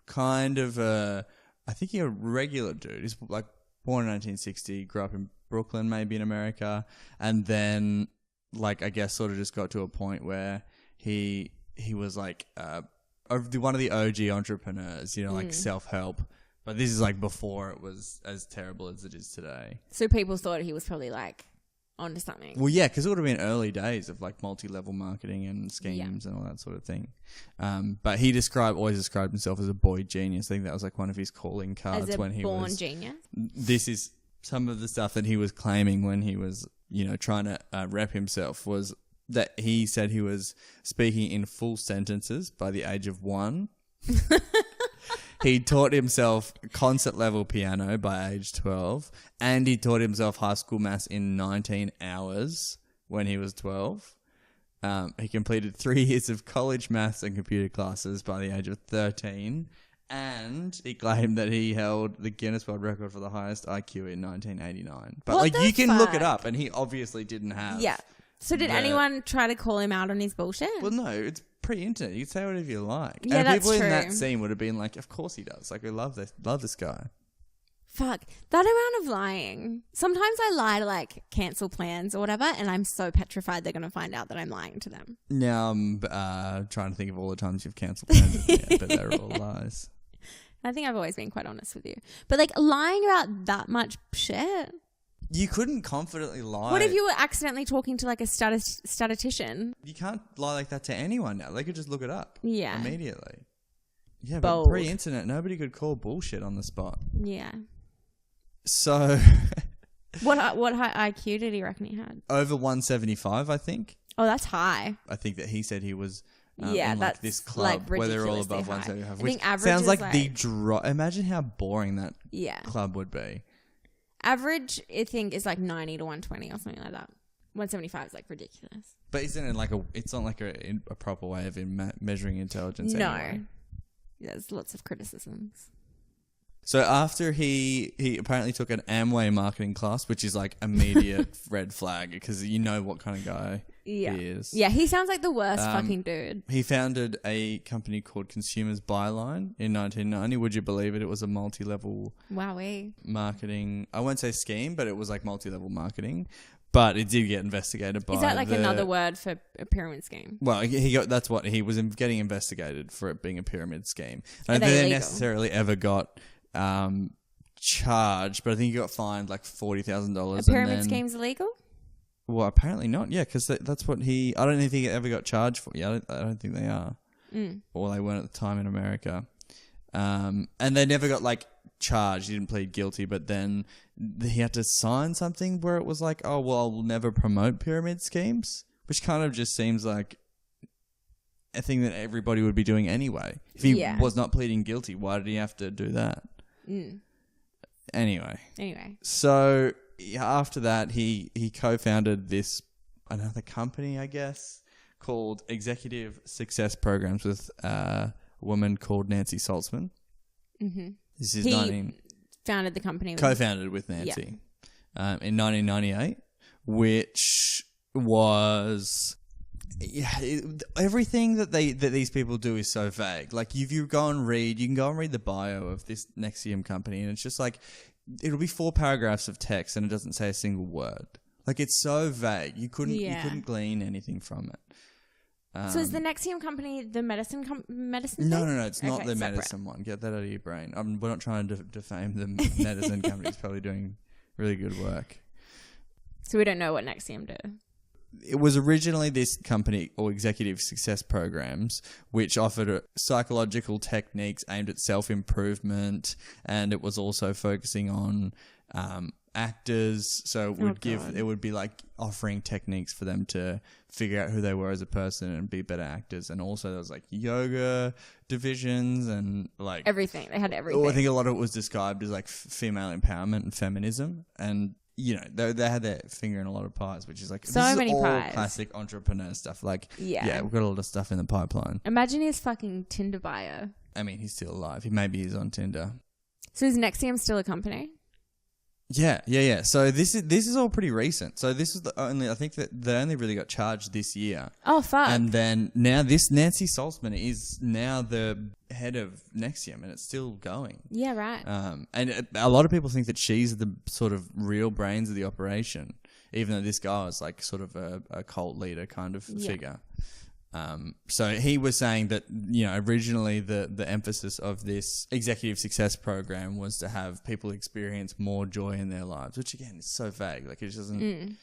kind of a regular dude. He's like born in 1960, grew up in Brooklyn, maybe in America, and then like I guess sort of just got to a point where he was like one of the OG entrepreneurs, like self-help. But this is like before it was as terrible as it is today. So people thought he was probably like onto something. Well, yeah, because it would have been early days of like multi-level marketing and schemes and all that sort of thing. But he always described himself as a boy genius. I think that was like one of his calling cards when he was born genius. This is some of the stuff that he was claiming when he was, trying to rep himself, was that he said he was speaking in full sentences by the age of 1. He taught himself concert-level piano by age 12, and he taught himself high school maths in 19 hours when he was 12. He completed 3 years of college maths and computer classes by the age of 13, and he claimed that he held the Guinness World Record for the highest IQ in 1989. But you can look it up, and he obviously didn't have... Yeah. So did anyone try to call him out on his bullshit? Well, no, it's pre-internet. You can say whatever you like. Yeah, and that's people true. in that scene would have been like, of course he does. Like, we love this guy. Fuck. That amount of lying. Sometimes I lie to like cancel plans or whatever, and I'm so petrified they're going to find out that I'm lying to them. Now I'm trying to think of all the times you've cancelled plans with me, but they're all lies. I think I've always been quite honest with you. But like lying about that much shit... You couldn't confidently lie. What if you were accidentally talking to like a statistician? You can't lie like that to anyone now. They could just look it up. Yeah. Immediately. Yeah, Bold. But pre-internet, nobody could call bullshit on the spot. Yeah. So... What IQ did he reckon he had? Over 175, I think. Oh, that's high. I think that he said he was... in like this club like where they're all above high. 175. I Which think average sounds like is the draw. Imagine how boring that club would be. Average, I think, is like 90 to 120 or something like that. 175 is like ridiculous. But isn't it like it's not like a proper way of measuring intelligence anyway. No. There's lots of criticisms. So after he apparently took an Amway marketing class, which is like immediate red flag because you know what kind of guy he is. Yeah, he sounds like the worst fucking dude. He founded a company called Consumers Byline in 1990. Would you believe it? It was a multi-level Wowee. marketing. I won't say scheme, but it was like multi-level marketing. But it did get investigated by. Is that like another word for a pyramid scheme? Well, that's what he was getting investigated for, it being a pyramid scheme. I Are don't think they they illegal? necessarily ever got charged, but I think he got fined like $40,000. A pyramid scheme's illegal? Well, apparently not. Yeah, because that's what I don't think he ever got charged for. Yeah, I don't think they are. Or they weren't at the time in America. And they never got like charged. He didn't plead guilty, but then he had to sign something where it was like, oh, well, I'll never promote pyramid schemes, which kind of just seems like a thing that everybody would be doing anyway. If he was not pleading guilty, why did he have to do that? Anyway. So after that, he co-founded another company, I guess, called Executive Success Programs with a woman called Nancy Saltzman. Mm-hmm. This is founded the company. Co-founded with Nancy in 1998, which was everything that these people do is so vague. Like if you can go and read the bio of this NXIVM company, and it's just like it'll be 4 paragraphs of text, and it doesn't say a single word. Like it's so vague, you couldn't glean anything from it. So is the NXIVM company the medicine No, thing? it's not the medicine one. Get that out of your brain. We're not trying to defame the medicine company. It's probably doing really good work. So we don't know what NXIVM do. It was originally this company, or Executive Success Programs, which offered psychological techniques aimed at self-improvement, and it was also focusing on actors. So it would be like offering techniques for them to figure out who they were as a person and be better actors. And also there was like yoga divisions and like everything. They had everything. I think a lot of it was described as like female empowerment and feminism, and they had their finger in a lot of pies, which is like so many pies. Classic entrepreneur stuff. Like we've got a lot of stuff in the pipeline. Imagine his fucking Tinder bio. I mean, he's still alive. He's on Tinder. So is NXIVM still a company? Yeah. So this is all pretty recent. So this is I think that they only really got charged this year. Oh, fuck. And then now this Nancy Saltzman is now the head of NXIVM, and it's still going. Yeah, right. And a lot of people think that she's the sort of real brains of the operation, even though this guy is like sort of a cult leader kind of figure. So he was saying that, originally the emphasis of this executive success program was to have people experience more joy in their lives, which again is so vague. Like it just doesn't.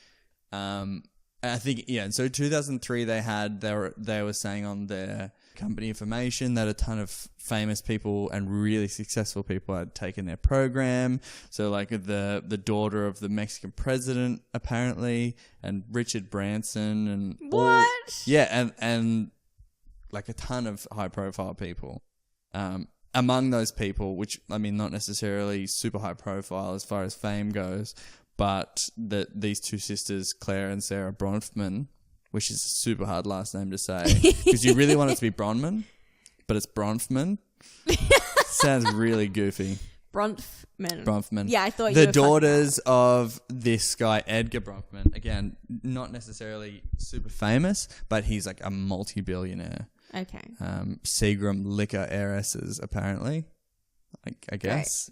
I think so 2003 they were saying on their company information that a ton of famous people and really successful people had taken their program. So like the daughter of the Mexican president apparently, and Richard Branson, and and like a ton of high profile people. Among those people, which I mean not necessarily super high profile as far as fame goes, but these two sisters, Claire and Sarah Bronfman, which is a super hard last name to say because you really want it to be Bronfman, but it's Bronfman. Sounds really goofy. Bronfman. Yeah, I thought you the were daughters of this guy Edgar Bronfman. Again, not necessarily super famous, but he's like a multi-billionaire. Okay. Seagram liquor heiresses, apparently. I guess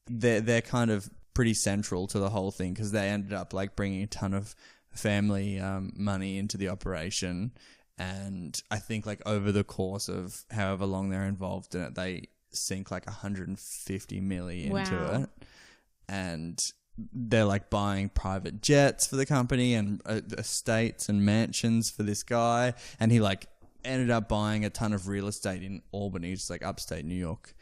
they're kind of pretty central to the whole thing because they ended up like bringing a ton of family money into the operation, and I think like over the course of however long they're involved in it, they sink like 150 million into it, and they're like buying private jets for the company and estates and mansions for this guy, and he like ended up buying a ton of real estate in Albany, just like upstate New York.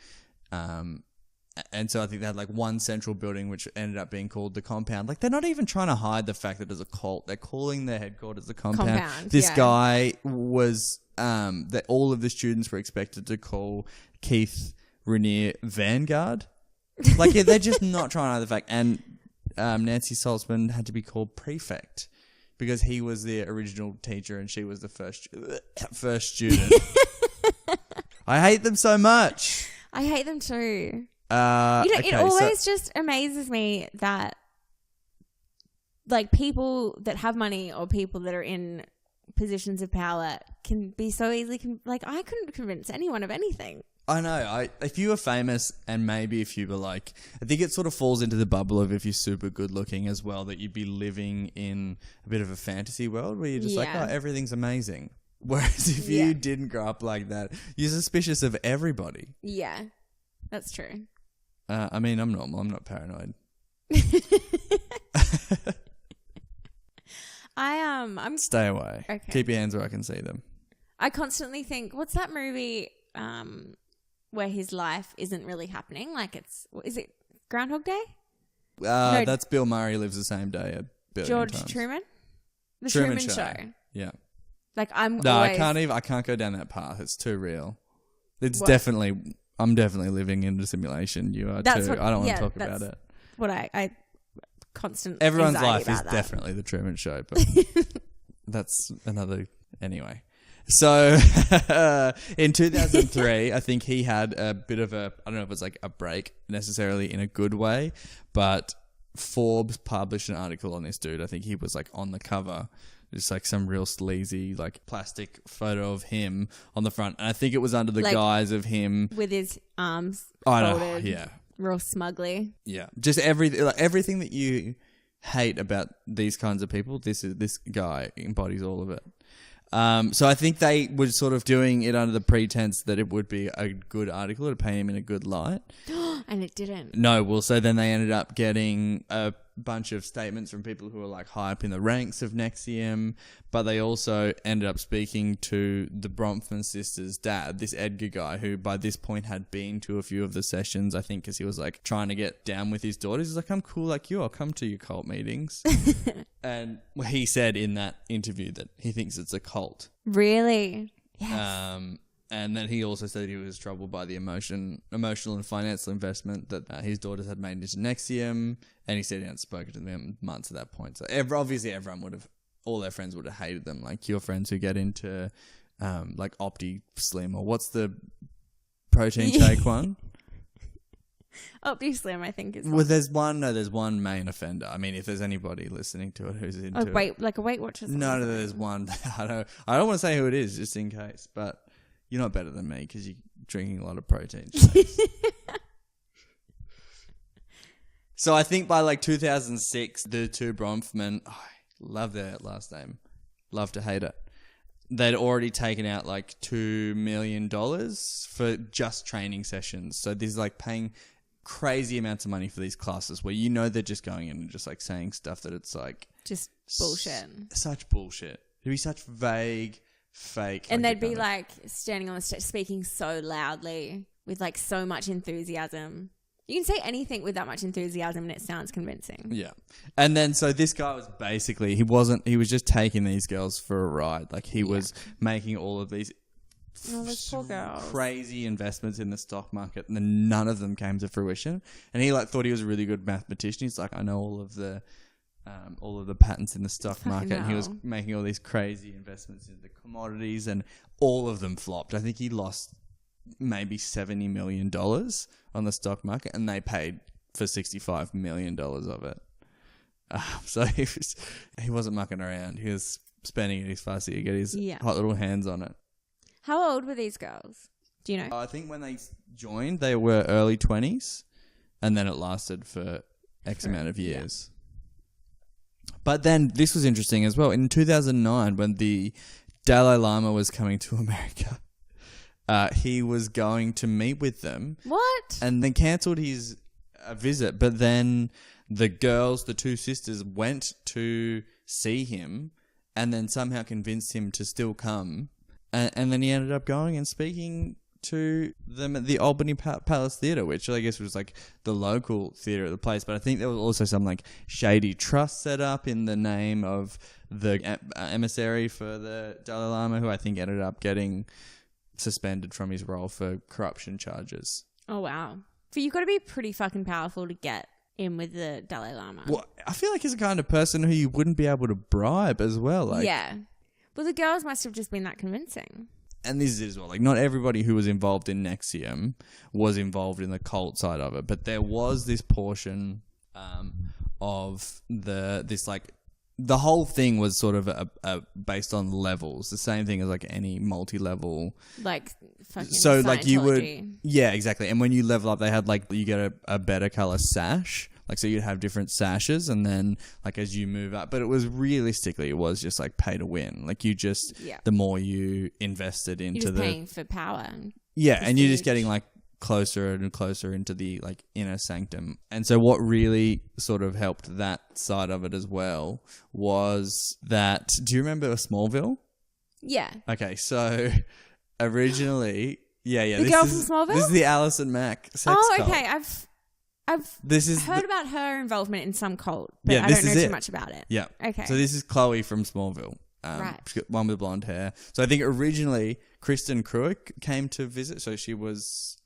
And so I think they had like one central building which ended up being called the Compound. Like they're not even trying to hide the fact that it's a cult. They're calling their headquarters the Compound. This guy was that all of the students were expected to call Keith Raniere Vanguard. Like they're just not trying to hide the fact. And Nancy Saltzman had to be called Prefect because he was the original teacher and she was the first student. I hate them so much. I hate them too. It always just amazes me that like people that have money or people that are in positions of power can be so easily like I couldn't convince anyone of anything. I know. If you were famous and maybe if you were like, I think it sort of falls into the bubble of if you're super good looking as well, that you'd be living in a bit of a fantasy world where you're just like, oh, everything's amazing. Whereas if you didn't grow up like that, you're suspicious of everybody. Yeah, that's true. I mean, I'm normal. I'm not paranoid. I'm Stay away. Okay. Keep your hands where I can see them. I constantly think, what's that movie where his life isn't really happening? Like is it Groundhog Day? No. That's Bill Murray lives the same day a billion George times. Truman? The Truman Show. Yeah. Like I can't go down that path. It's too real. It's I'm definitely living in a simulation. You are too. I don't want to talk about it. What I constant Everyone's anxiety life is about that. definitely the Truman Show, but that's another anyway. So in 2003, I think he had a bit of I don't know if it's like a break necessarily in a good way, but Forbes published an article on this dude. I think he was like on the cover. Just like some real sleazy, like plastic photo of him on the front. And I think it was under the guise of him with his arms folded. Yeah. Real smugly. Yeah. Just everything that you hate about these kinds of people, this guy embodies all of it. So I think they were sort of doing it under the pretense that it would be a good article to paint him in a good light. And it didn't. No, well, so then they ended up getting a bunch of statements from people who were like high up in the ranks of NXIVM, but they also ended up speaking to the Bronfman sisters' dad, this Edgar guy, who by this point had been to a few of the sessions, I think, because he was like trying to get down with his daughters. He's like, I'm cool like you, I'll come to your cult meetings. And he said in that interview that he thinks it's a cult. Really? Yes. And then he also said he was troubled by the emotional and financial investment that his daughters had made into NXIVM, and he said he hadn't spoken to them months at that point. So obviously everyone would have, all their friends would have hated them, like your friends who get into like Opti Slim, or what's the protein shake one? Opti Slim, I think is. Well, there's one main offender. I mean, if there's anybody listening to it who's into like a Weight Watchers. No, there's one. I don't want to say who it is, just in case, but. You're not better than me because you're drinking a lot of protein shakes. So I think by like 2006, the two Bronfman, I love their last name, love to hate it. They'd already taken out like $2 million for just training sessions. So there's like paying crazy amounts of money for these classes where you know they're just going in and just like saying stuff that it's like... Just bullshit. Such bullshit. It'd be such vague... fake. And they'd be like standing on the stage speaking so loudly with like so much enthusiasm. You can say anything with that much enthusiasm and it sounds convincing. Yeah. And then so this guy was basically, he was just taking these girls for a ride. Like he was making all of these those poor girls. Crazy investments in the stock market, and then none of them came to fruition. And he like thought he was a really good mathematician. He's like, I know all of the patents in the stock market, and he was making all these crazy investments into commodities, and all of them flopped. I think he lost maybe $70 million on the stock market, and they paid for $65 million of it. So he wasn't mucking around. He was spending it as fast as he could get his hot little hands on it. How old were these girls? Do you know? I think when they joined, they were early 20s, and then it lasted for X amount of years. Yeah. But then this was interesting as well. In 2009, when the Dalai Lama was coming to America, he was going to meet with them. What? And then cancelled his visit. But then the girls, the two sisters, went to see him and then somehow convinced him to still come. And then he ended up going and speaking to them at the Albany Palace Theatre, which I guess was like the local theatre of the place. But I think there was also some like shady trust set up in the name of the emissary for the Dalai Lama, who I think ended up getting suspended from his role for corruption charges. Oh, wow. So you've got to be pretty fucking powerful to get in with the Dalai Lama. Well, I feel like he's the kind of person who you wouldn't be able to bribe as well. Like, yeah. Well, the girls must have just been that convincing. And this is it as well. Like, not everybody who was involved in NXIVM was involved in the cult side of it, but there was this portion of this like the whole thing was sort of a based on levels, the same thing as like any multi-level. Like fucking So like you would, Scientology. yeah, exactly. And when you level up, they had like you get a better color sash. Like so, you'd have different sashes, and then like as you move up, but it was realistically, it was just like pay to win. Like you just, Yeah. the more you invested You're into just the, paying for power. yeah, and you're just prestige. getting like closer and closer into the like inner sanctum. And so what really sort of helped that side of it as well was that, do you remember Smallville? Yeah. Okay, so originally, yeah, The this girl is, from Smallville? This is the Alison Mack sex Oh, cult. okay. I've This is heard the- about her involvement in some cult, but Yeah, I this don't know is too it. much about it. Yeah. Okay. So this is Chloe from Smallville. Right. She's got one with blonde hair. So I think originally Kristen Cruick came to visit. So she was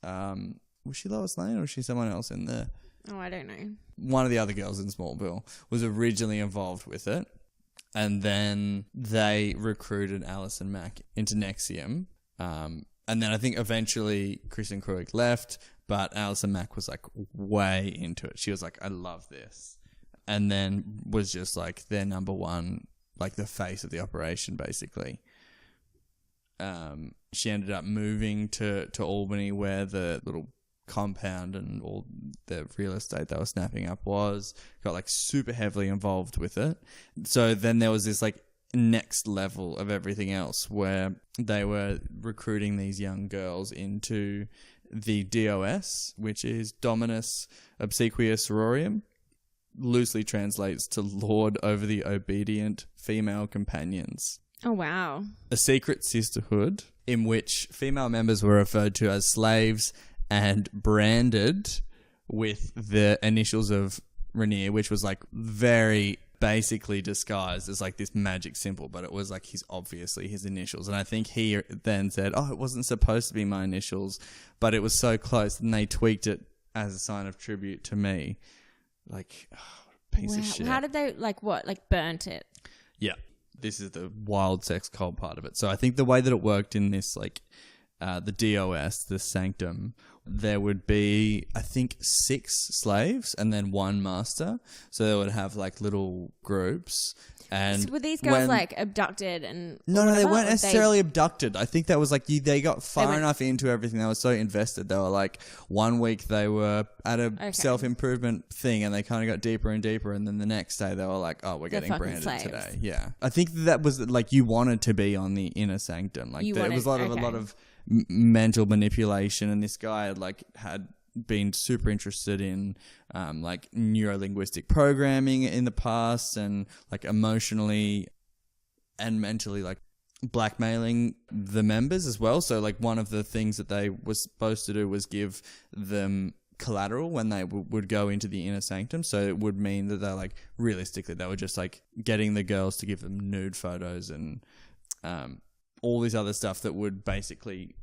she Lois Lane or was she someone else in there? Oh, I don't know. One of the other girls in Smallville was originally involved with it. And then they recruited Alison Mack into Nexium. And then I think eventually Kristen Cruick left, but Alison Mack was like way into it. She was like, I love this. And then was just like their number one, like the face of the operation, basically. She ended up moving to Albany, where the little compound and all the real estate they were snapping up was. Got like super heavily involved with it. So then there was this like next level of everything else where they were recruiting these young girls into the DOS, which is Dominus Obsequious Sororium. Loosely translates to Lord over the Obedient Female Companions. Oh, wow. A secret sisterhood in which female members were referred to as slaves and branded with the initials of Rainier, which was like very basically disguised as like this magic symbol, but it was like obviously his initials. And I think he then said, oh, it wasn't supposed to be my initials, but it was so close, and they tweaked it as a sign of tribute to me. Like, oh, piece of shit. How did they, like, what? Like, burnt it? Yeah. This is the wild sex cult part of it. So I think the way that it worked in this, like, the DOS, the Sanctum, there would be, I think, 6 slaves and then 1 master. So they would have, like, little groups. And So were these girls, when- like, abducted and... No, they whatever, weren't or necessarily abducted. I think that was like they got far went- enough into everything. They were so invested. They were like, one week they were at a Okay. self-improvement thing, and they kind of got deeper and deeper. And then the next day they were like, oh, we're They're getting fucking branded slaves. today. Yeah, I think that was like you wanted to be on the inner sanctum. Like You there was a wanted- lot okay. of mental manipulation, and this guy had been super interested in like neuro-linguistic programming in the past, and like emotionally and mentally like blackmailing the members as well. So like one of the things that they were supposed to do was give them collateral when they would go into the inner sanctum. So it would mean that they're like, realistically, they were just like getting the girls to give them nude photos and all this other stuff that would basically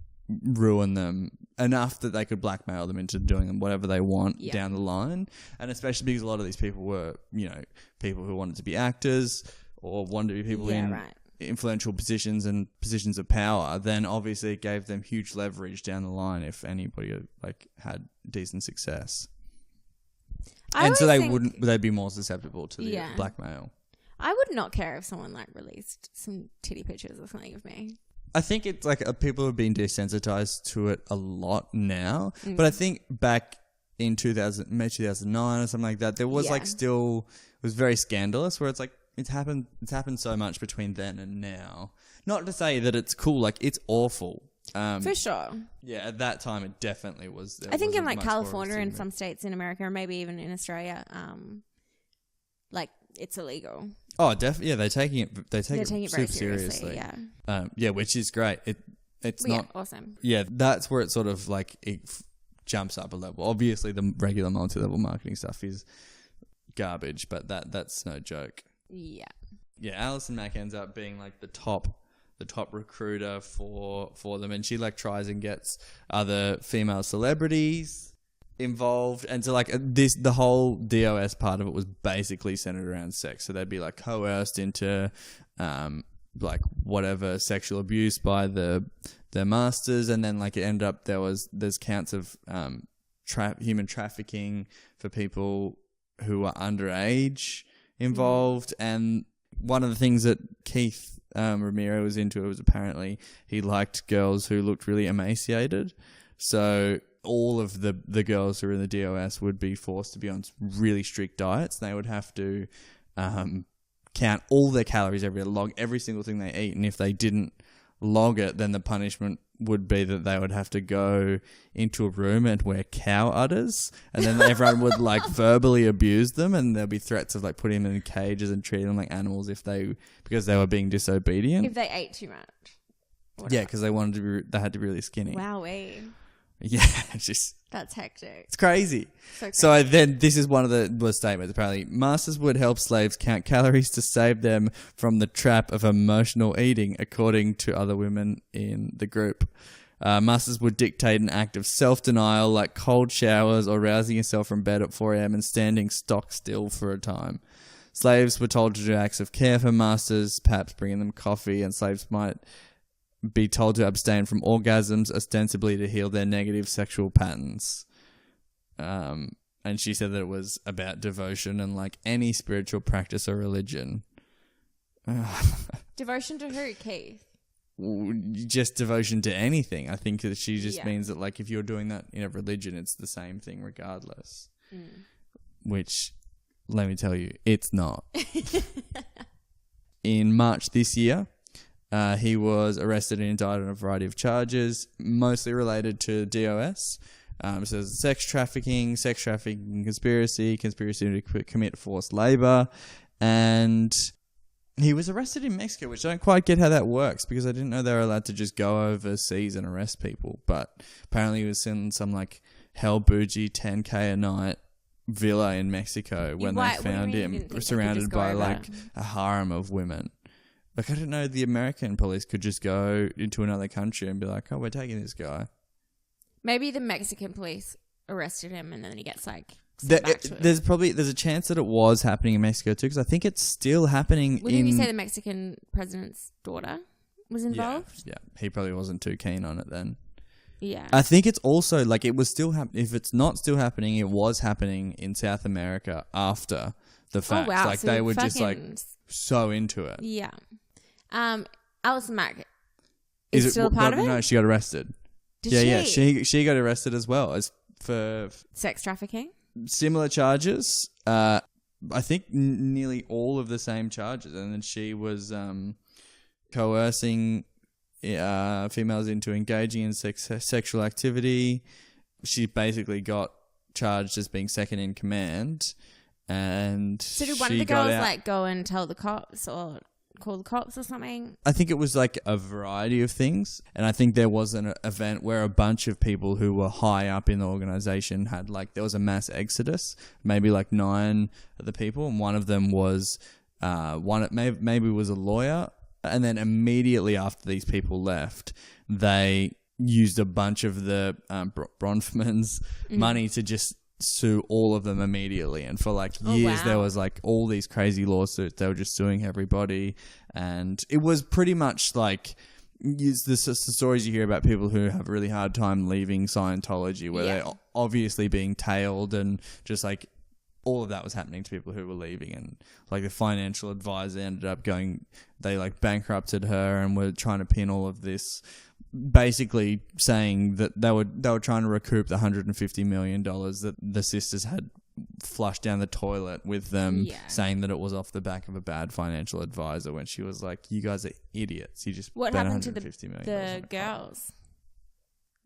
ruin them enough that they could blackmail them into doing whatever they want down the line. And especially because a lot of these people were, you know, people who wanted to be actors or wanted to be people in influential positions and positions of power, then obviously it gave them huge leverage down the line if anybody like had decent success. And so they'd be more susceptible to the blackmail. I would not care if someone like released some titty pictures or something of me. I think it's like people have been desensitized to it a lot now, but I think back in maybe 2009 or something like that, there was like still, it was very scandalous where it's like, it's happened so much between then and now. Not to say that it's cool, like it's awful. For sure. Yeah, at that time it definitely was. I think was in like much more of a California and stigma. some states in America, or maybe even in Australia, like it's illegal. Oh, definitely. Yeah, they take it very super seriously. Yeah. Yeah, which is great. It's Well, not awesome. Yeah, that's where it sort of like jumps up a level. Obviously, the regular multi-level marketing stuff is garbage, but that's no joke. Yeah. Yeah, Alison Mack ends up being like the top recruiter for them, and she like tries and gets other female celebrities involved, and so like the whole DOS part of it was basically centered around sex. So they'd be like coerced into like whatever sexual abuse by their masters, and then like it ended up there's counts of human trafficking for people who are underage involved, and one of the things that Keith Ramiro was into was apparently he liked girls who looked really emaciated. So all of the girls who were in the DOS would be forced to be on really strict diets. They would have to count all their calories every day, log every single thing they eat. And if they didn't log it, then the punishment would be that they would have to go into a room and wear cow udders, and then everyone would like verbally abuse them, and there'd be threats of like putting them in cages and treating them like animals because they were being disobedient. If they ate too much. Yeah, because they had to be really skinny. Wowee. Yeah, That's hectic. It's crazy. So then this is one of the statements. Apparently, masters would help slaves count calories to save them from the trap of emotional eating, according to other women in the group. Masters would dictate an act of self-denial, like cold showers or rousing yourself from bed at 4 a.m. and standing stock still for a time. Slaves were told to do acts of care for masters, perhaps bringing them coffee, and slaves might be told to abstain from orgasms, ostensibly to heal their negative sexual patterns. And she said that it was about devotion and like any spiritual practice or religion. Devotion to who, Keith? Just devotion to anything. I think that she just means that like if you're doing that in a religion, it's the same thing regardless. Which, let me tell you, it's not. In March this year, he was arrested and indicted on a variety of charges, mostly related to DOS. So sex trafficking conspiracy to commit forced labor. And he was arrested in Mexico, which I don't quite get how that works, because I didn't know they were allowed to just go overseas and arrest people. But apparently he was in some like hell bougie 10K a night villa in Mexico when they found him surrounded by like a harem of women. Like, I didn't know the American police could just go into another country and be like, oh, we're taking this guy. Maybe the Mexican police arrested him and then he gets like... There's a chance that it was happening in Mexico too, because I think it's still happening Wouldn't you say the Mexican president's daughter was involved? Yeah, he probably wasn't too keen on it then. Yeah. I think it's also, like, it was still happening. If it's not still happening, it was happening in South America after the fact. Oh, wow. Like, so they were just, like, so into it. Yeah. Alison Mack is still a part of it? No, she got arrested. Did she? She got arrested as well as for sex trafficking. Similar charges. I think nearly all of the same charges, and then she was coercing females into engaging in sexual activity. She basically got charged as being second in command, and so did one of the girls like go and tell the cops or call the cops or something? I think it was like a variety of things, and I think there was an event where a bunch of people who were high up in the organization had like, there was a mass exodus, maybe like 9 of the people, and one of them was maybe was a lawyer, and then immediately after these people left, they used a bunch of the Bronfman's money to just sue all of them immediately, and for like years there was like all these crazy lawsuits. They were just suing everybody, and it was pretty much like the stories you hear about people who have a really hard time leaving Scientology, where they're obviously being tailed, and just like all of that was happening to people who were leaving. And like the financial advisor ended up they like bankrupted her and were trying to pin all of this, basically saying that they were trying to recoup the $150 million that the sisters had flushed down the toilet with them, saying that it was off the back of a bad financial advisor, when she was like, you guys are idiots. You just what spent happened to $150 the girls?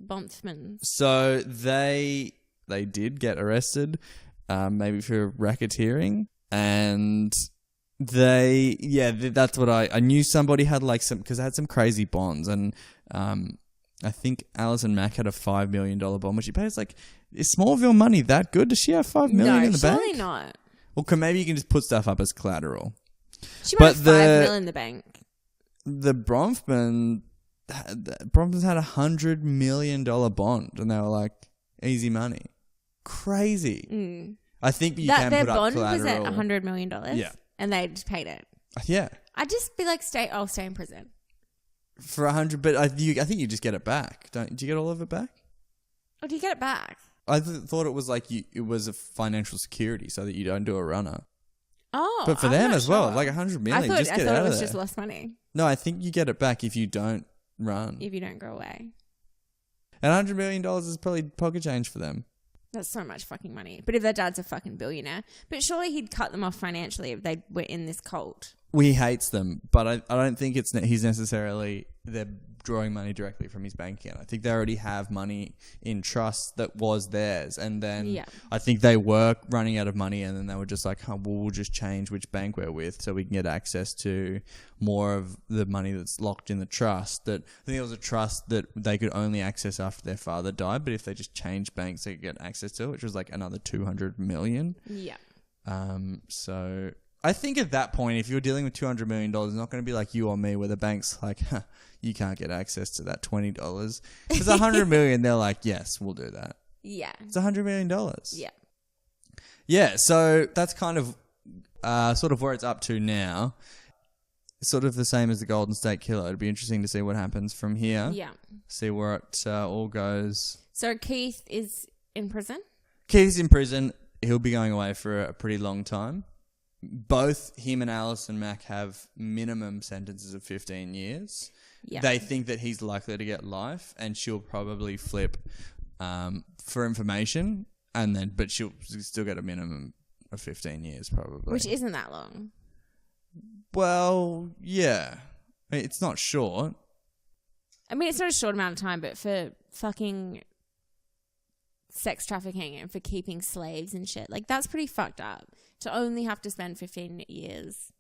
Bonfmans. So they did get arrested, maybe for racketeering, and that's what I knew. Somebody had like because they had some crazy bonds, and I think Alison Mack had a $5 million bond, which she pays like, is Smallville money that good? Does she have $5 million in the bank? No, surely not. Well, maybe you can just put stuff up as collateral. She might have $5 million in the bank. The Bronfmans had a $100 million bond, and they were like, easy money. Crazy. I think you can put up collateral. Their bond was at $100 million? Yeah. And they just paid it? Yeah. I'd just be like, I'll stay in prison. For 100, but I think you just get it back. Do you get all of it back? Or do you get it back? I thought it was like it was a financial security so that you don't do a runner. Oh, But for I'm them not as well, sure. like 100 I million, thought just get out it of was there. just lost money No, I think you get it back if you don't run. if you don't go away. And $100 million is probably pocket change for them. That's so much fucking money. But if their dad's a fucking billionaire, but surely he'd cut them off financially if they were in this cult. He hates them, but I don't think he's necessarily they're drawing money directly from his bank account. I think they already have money in trust that was theirs, and then I think they were running out of money, and then they were just like, oh, well, we'll just change which bank we're with so we can get access to more of the money that's locked in the trust. That I think it was a trust that they could only access after their father died, but if they just changed banks, they could get access to it, which was like another 200 million. Yeah. So I think at that point, if you're dealing with $200 million, it's not going to be like you or me where the bank's like, you can't get access to that $20. If it's $100 million, they're like, yes, we'll do that. Yeah. It's $100 million. Yeah. Yeah, so that's kind of sort of where it's up to now. Sort of the same as the Golden State Killer. It'd be interesting to see what happens from here. Yeah. See where it all goes. So Keith is in prison? Keith's in prison. He'll be going away for a pretty long time. Both him and Alison Mack have minimum sentences of 15 years. Yeah. They think that he's likely to get life, and she'll probably flip for information, but she'll still get a minimum of 15 years probably. Which isn't that long. Well, yeah. It's not short. I mean, it's not a short amount of time, but for fucking sex trafficking and for keeping slaves and shit, like, that's pretty fucked up. To only have to spend 15 years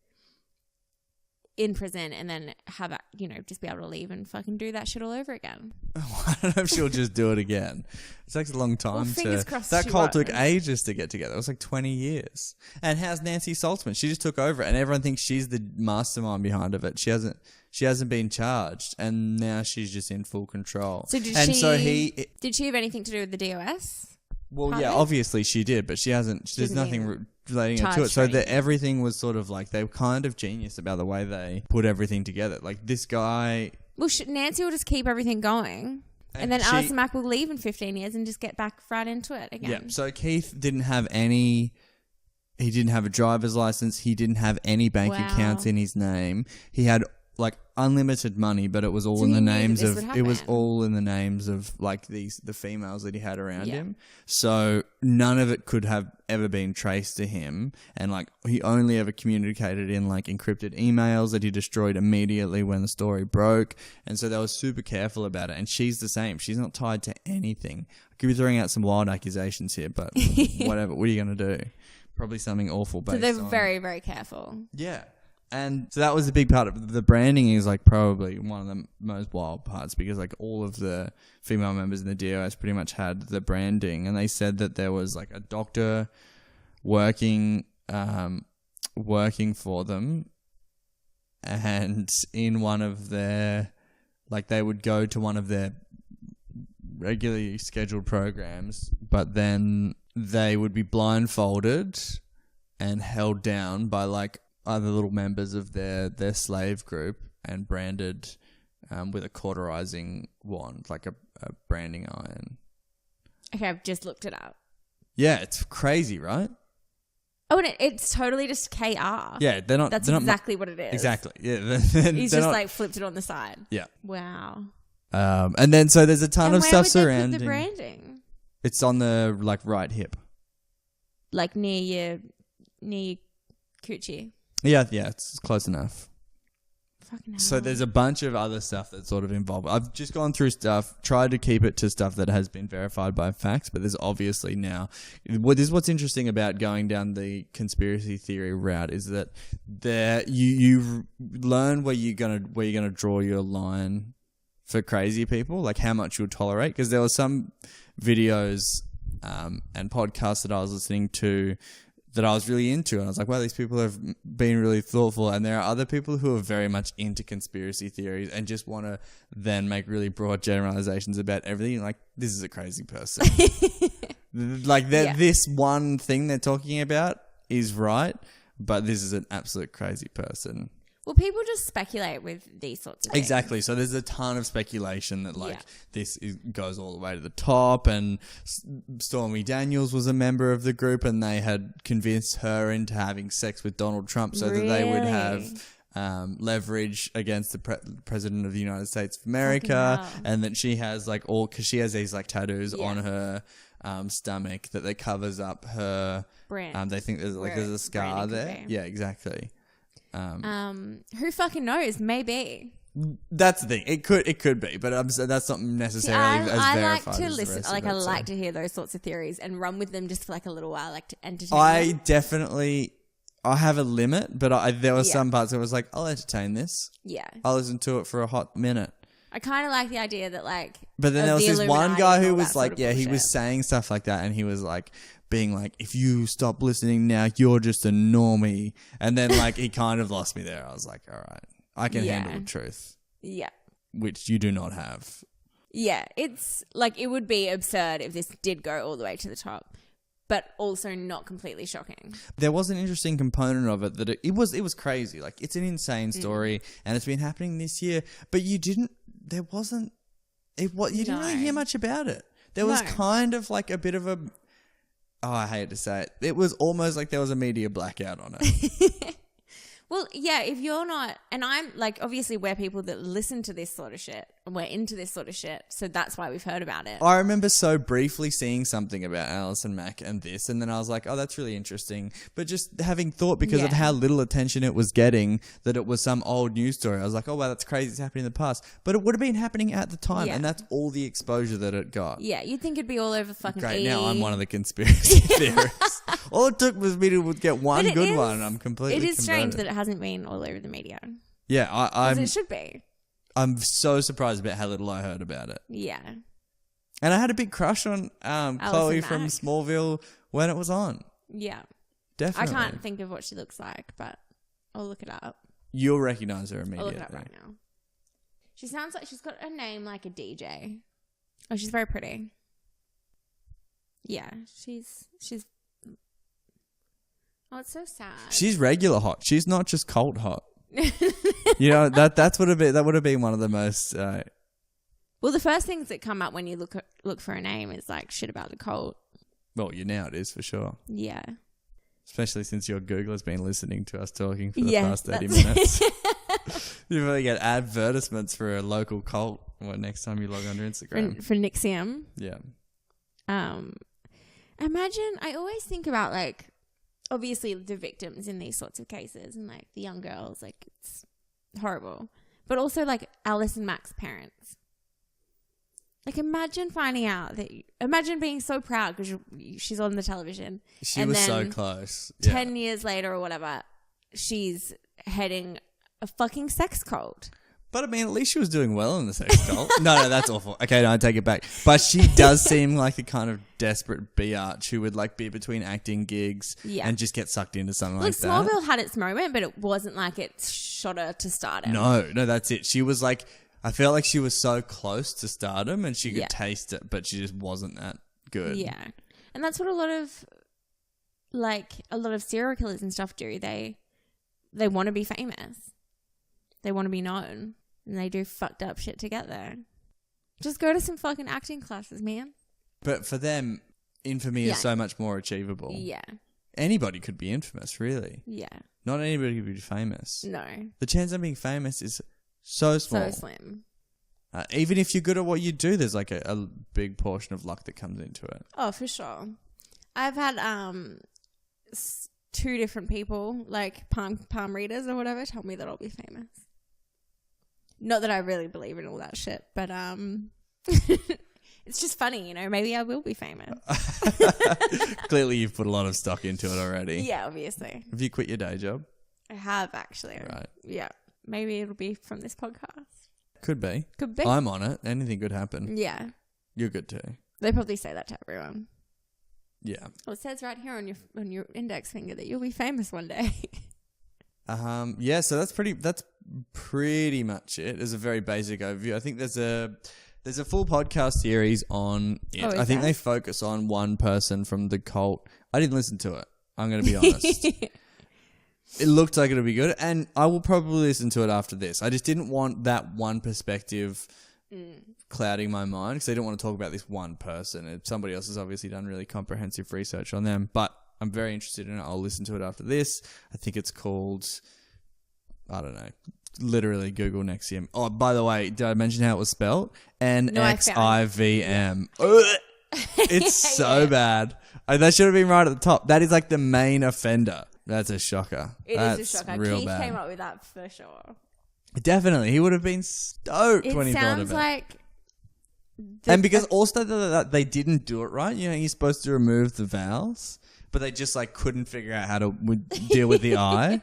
in prison and then have, just be able to leave and fucking do that shit all over again. I don't know if she'll just do it again. It takes a long time Well, fingers crossed That she cult took won't. ages to get together. It was like 20 years. And how's Nancy Saltzman? She just took over it, and everyone thinks she's the mastermind behind of it. She hasn't been charged, and now she's just in full control. So did did she have anything to do with the DOS? Well, part yeah, of it? obviously she did, but she hasn't. There's hasn't nothing been relating it to it. charged So or anything. everything was sort of like they were kind of genius about the way they put everything together. Like this guy. Well, Nancy will just keep everything going. And then Alison Mack will leave in 15 years and just get back right into it again. Yeah. So Keith didn't have any. He didn't have a driver's license. He didn't have any bank accounts in his name. He had like unlimited money, but it was all So in he the knew that names this of. would It was happen. all in the names of like the females that he had around him. So none of it could have ever been traced to him, and like he only ever communicated in like encrypted emails that he destroyed immediately when the story broke. And so they were super careful about it. And she's the same. She's not tied to anything. I could be throwing out some wild accusations here, but whatever. What are you going to do? Probably something awful based So they're on... very, very careful. Yeah. And so that was a big part of the branding is like probably one of the most wild parts because like all of the female members in the DOS pretty much had the branding, and they said that there was like a doctor working for them, and in one of their like they would go to one of their regularly scheduled programs, but then they would be blindfolded and held down by like other little members of their slave group and branded with a cauterizing wand, like a branding iron. Okay, I've just looked it up. Yeah, it's crazy, right? Oh, and it's totally just KR. Yeah, they're not. That's they're not exactly what it is. Exactly. Yeah, He's they're just not- like flipped it on the side. Yeah. Wow. And then so there's a ton And of where stuff would they surrounding. put the branding? It's on the like right hip. Like near your coochie. Yeah, it's close enough. Fucking hell. So there's a bunch of other stuff that's sort of involved. I've just gone through stuff, tried to keep it to stuff that has been verified by facts, but there's obviously now... This is what's interesting about going down the conspiracy theory route is that you learn where you're gonna draw your line for crazy people, like how much you'll tolerate. Because there were some videos and podcasts that I was listening to that I was really into, and I was like, wow, these people have been really thoughtful. And there are other people who are very much into conspiracy theories and just want to then make really broad generalizations about everything. Like, this is a crazy person. Like, this one thing they're talking about is right, but this is an absolute crazy person. Well, people just speculate with these sorts of things. Exactly. So there's a ton of speculation that Yeah. this goes all the way to the top, and Stormy Daniels was a member of the group, and they had convinced her into having sex with Donald Trump so that they would have leverage against the president of the United States of America, Fucking hell. and that she has like because she has these like tattoos Yeah. on her stomach that covers up her. Brand. They think there's Where a scar branding could there. be. Yeah, exactly. Who fucking knows? Maybe. That's the thing. It could be, but that's not necessarily as I verified like to as the listen. rest of Like it, I so. like to hear those sorts of theories and run with them just for like a little while, like to entertain. I them. definitely, I have a limit, but there were Yeah. some parts where I was like, I'll entertain this. Yeah, I'll listen to it for a hot minute. I kind of like the idea that like. But then of there was the this one Illuminati guy and who all was that like, sort of he was bullshit. saying stuff like that, and he was like, being like, if you stop listening now, you're just a normie. And then like he kind of lost me there. I was like, all right, I can Yeah. handle the truth, Yeah. which you do not have. Yeah, it's like it would be absurd if this did go all the way to the top, but also not completely shocking. There was an interesting component of it that it was crazy. Like, it's an insane Mm. story, and it's been happening this year. But you didn't really hear much about it. There was No. kind of like a bit of a. Oh, I hate to say it. It was almost like there was a media blackout on it. Well, yeah, if you're not, and I'm like, obviously we're people that listen to this sort of shit, and we're into this sort of shit, so that's why we've heard about it. I remember so briefly seeing something about Alison Mack and this, and then I was like, oh, that's really interesting. But just having thought, because of Yeah. how little attention it was getting, that it was some old news story, I was like, oh, wow, that's crazy. It's happening in the past. But it would have been happening at the time, Yeah. and that's all the exposure that it got. Yeah, you'd think it'd be all over fucking Great, E! now I'm one of the conspiracy theorists. All it took was me to get one But it good is- one, and I'm completely It is strange converted. that it hasn't been all over the media, Yeah, as it should be. I'm so surprised about how little I heard about it. Yeah. And I had a big crush on Chloe from Mack. Smallville when it was on. Yeah. I Definitely. can't think of what she looks like, but I'll look it up. You'll recognize her I'll immediately. look it up right now. She sounds like she's got a name like a DJ. Oh, she's very pretty. Yeah, she's. Oh, it's so sad. She's regular hot. She's not just cult hot. You know, that would have been one of the most Well, the first things that come up when you look for a name is like shit about the cult. well, now it is for sure. Yeah. Especially since your Google has been listening to us talking for the Yes, past 30 that's- minutes. You really get advertisements for a local cult next time you log onto Instagram. For Nixium. Yeah. Imagine, I always think about like, obviously the victims in these sorts of cases and like the young girls, like it's horrible. But also like Alison Mack's parents. Like imagine finding out imagine being so proud because she's on the television. She and was so then close. 10 years later or whatever, she's heading a fucking sex cult. But I mean, at least she was doing well in the sex cult. No, that's awful. Okay, no, I take it back. But she does seem like the kind of desperate biatch who would like be between acting gigs Yeah. and just get sucked into something Look, like that. Smallville had its moment, but it wasn't like it shot her to stardom. No, that's it. She was like, I felt like she was so close to stardom and she could Yeah. taste it, but she just wasn't that good. Yeah. And that's what a lot of serial killers and stuff do. They want to be famous. They want to be known. And they do fucked up shit to get there. Just go to some fucking acting classes, man. But for them, infamy Yeah. is so much more achievable. Yeah. Anybody could be infamous, really. Yeah. Not anybody could be famous. No. The chance of being famous is so small. So slim. Even if you're good at what you do, there's like a big portion of luck that comes into it. Oh, for sure. I've had two different people, like palm readers or whatever, tell me that I'll be famous. Not that I really believe in all that shit, but it's just funny, you know. Maybe I will be famous. Clearly, you've put a lot of stock into it already. Yeah, obviously. Have you quit your day job? I have actually. Right. Yeah. Maybe it'll be from this podcast. Could be. Could be. I'm on it. Anything could happen. Yeah. You're good too. They probably say that to everyone. Yeah. Well, it says right here on your index finger that you'll be famous one day. Yeah, so that's pretty much it. It's a very basic overview. I think there's a full podcast series on it. Oh, is I think there? they focus on one person from the cult. I didn't listen to it. I'm going to be honest. It looked like it'll be good, and I will probably listen to it after this. I just didn't want that one perspective clouding my mind because I didn't want to talk about this one person. Somebody else has obviously done really comprehensive research on them, but I'm very interested in it. I'll listen to it after this. I think it's called, I don't know, literally Google NXIVM. Oh, by the way, did I mention how it was spelled? NXIVM. It's so bad. That should have been right at the top. That is like the main offender. That's a shocker. It is a shocker. Real Keith bad. came up with that for sure. Definitely. He would have been stoked when he thought of it. It sounds like... And because also that they didn't do it right. You know, you're supposed to remove the vowels, but they just like couldn't figure out how to deal with the I.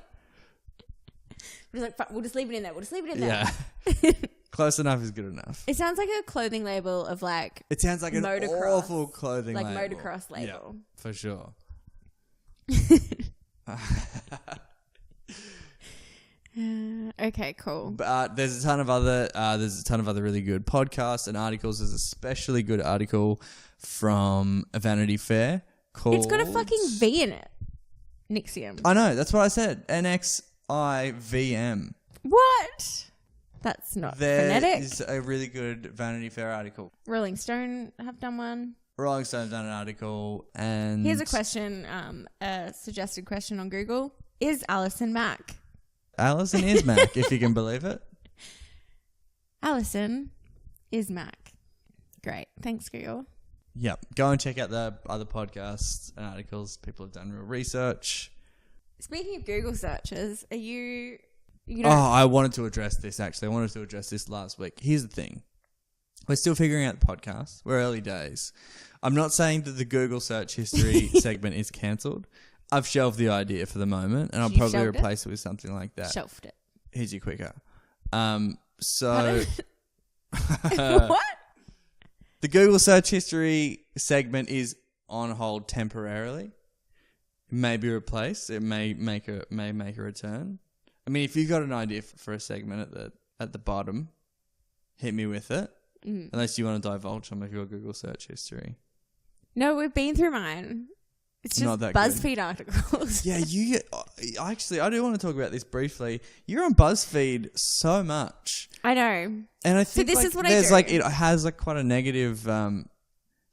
We're like, fuck, we'll just leave it in there. We'll just leave it in there. Yeah. Close enough is good enough. It sounds like a clothing label of like... It sounds like an motocross, awful clothing like label. motocross label. Yeah, for sure. Okay, cool. But there's a ton of other really good podcasts and articles. There's a especially good article from Vanity Fair called... It's got a fucking V in it. NXIVM. I know, that's what I said. NXIVM. What? That's not phonetic. There is a really good Vanity Fair article. Rolling Stone have done one. Rolling Stone have done an article, and... Here's a question, a suggested question on Google. Is Alison Mack? Alison is Mac, if you can believe it. Alison is Mac. Great. Thanks, Google. Yep. Go and check out the other podcasts and articles. People have done real research. Speaking of Google searches, are you I wanted to address this, actually. I wanted to address this last week. Here's the thing. We're still figuring out the podcast. We're early days. I'm not saying that the Google search history segment is cancelled. I've shelved the idea for the moment, and I'll probably replace it with something like that. Shelved it. Here's your quicker. What? The Google search history segment is on hold temporarily. It may be replaced. It may make a return. I mean, if you've got an idea for a segment at the bottom, hit me with it. Unless you want to divulge some of your Google search history. No, we've been through mine. It's just not that BuzzFeed articles. Yeah, actually, I do want to talk about this briefly. You're on BuzzFeed so much. I know. And I think this is what I there's do. it has quite a negative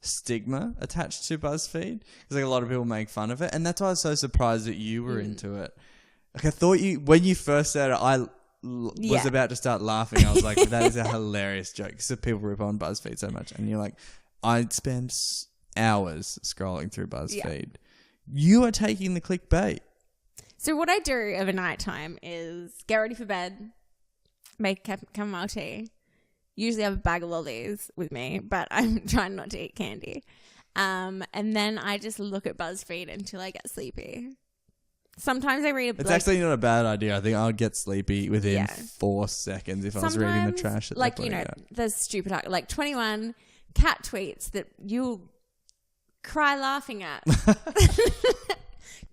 stigma attached to BuzzFeed. Because a lot of people make fun of it. And that's why I was so surprised that you were into it. Like, I thought when you first said it, I was about to start laughing. I was like, that is a hilarious joke. Because people rip on BuzzFeed so much. And you're like, I spend hours scrolling through BuzzFeed. Yeah. You are taking the clickbait. So what I do over night time is get ready for bed, make chamomile tea. Usually I have a bag of lollies with me, but I'm trying not to eat candy. And then I just look at BuzzFeed until I get sleepy. Sometimes I read a book. It's actually not a bad idea. I think I'll get sleepy within 4 seconds if I was reading the trash. Like, there's stupid, like 21 cat tweets that you'll cry laughing at.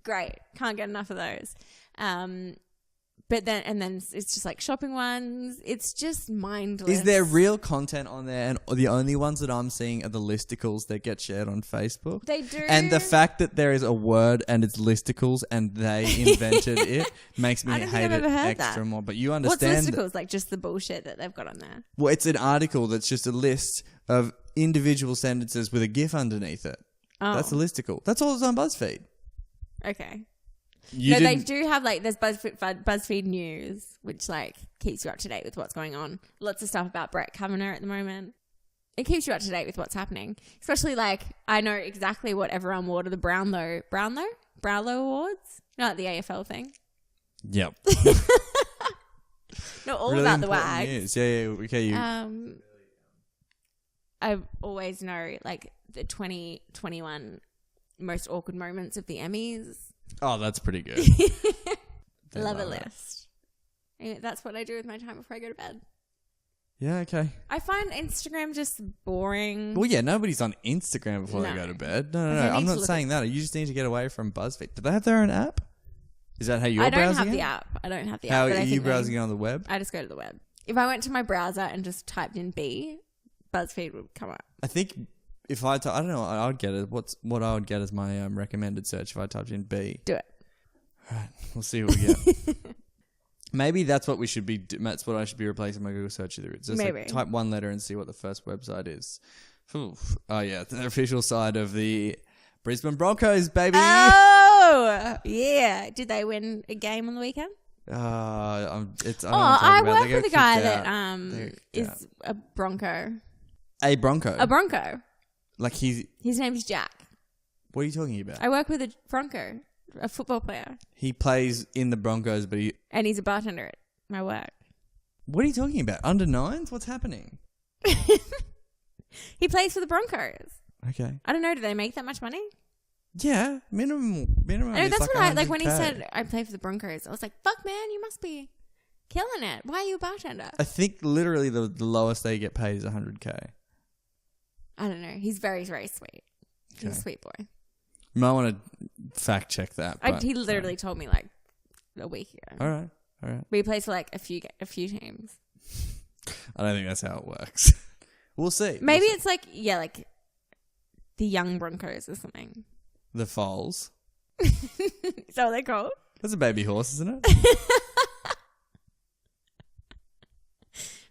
Great. Can't get enough of those. But then it's just like shopping ones. It's just mindless. Is there real content on there? And the only ones that I'm seeing are the listicles that get shared on Facebook. They do. And the fact that there is a word and it's listicles and they invented it makes me hate it extra more. But you understand. What's listicles? Like just the bullshit that they've got on there? Well, it's an article that's just a list of individual sentences with a GIF underneath it. Oh. That's a listicle. That's all that's on BuzzFeed. Okay. They do have there's BuzzFeed News, which keeps you up to date with what's going on. Lots of stuff about Brett Kavanaugh at the moment. It keeps you up to date with what's happening. Especially I know exactly what everyone wore to the Brownlow Awards. Not the AFL thing. Yep. Not all really about the WAGs. News. Yeah. Okay. I always know the 2021 most awkward moments of the Emmys. Oh, that's pretty good. Love a list. Anyway, that's what I do with my time before I go to bed. Yeah, okay. I find Instagram just boring. Well, yeah, nobody's on Instagram before they go to bed. No. I'm not saying that. You just need to get away from BuzzFeed. Do they have their own app? Is that how you're browsing? I don't have the app. How are you browsing it on the web? I just go to the web. If I went to my browser and just typed in B, BuzzFeed would come up. I think if I don't know, I would get it. What I would get as my recommended search if I typed in B. Do it. All right, we'll see what we get. Maybe that's what we should be. That's what I should be replacing my Google search with. Just Maybe. like type one letter and see what the first website is. Oof. Oh yeah, the official side of the Brisbane Broncos, baby. Oh, yeah. Did they win a game on the weekend? I I work with a guy that is a Bronco. A Bronco. A Bronco. Like His name's Jack. What are you talking about? I work with a Bronco, a football player. He plays in the Broncos, but And he's a bartender at my work. What are you talking about? Under nines? What's happening? He plays for the Broncos. Okay. I don't know. Do they make that much money? Yeah, minimum. I know, is that's like what I like when he 100K. said I play for the Broncos. I was like, "Fuck, man, you must be killing it. Why are you a bartender?" I think literally the lowest they get paid is 100K. I don't know. He's very, very sweet. He's a Okay. sweet boy. You might want to fact check that. But, He literally told me like a week ago. All right. But he plays for like a few teams. I don't think that's how it works. We'll see. Maybe it's like the young Broncos or something. The foals. Is that what they're called? That's a baby horse, isn't it?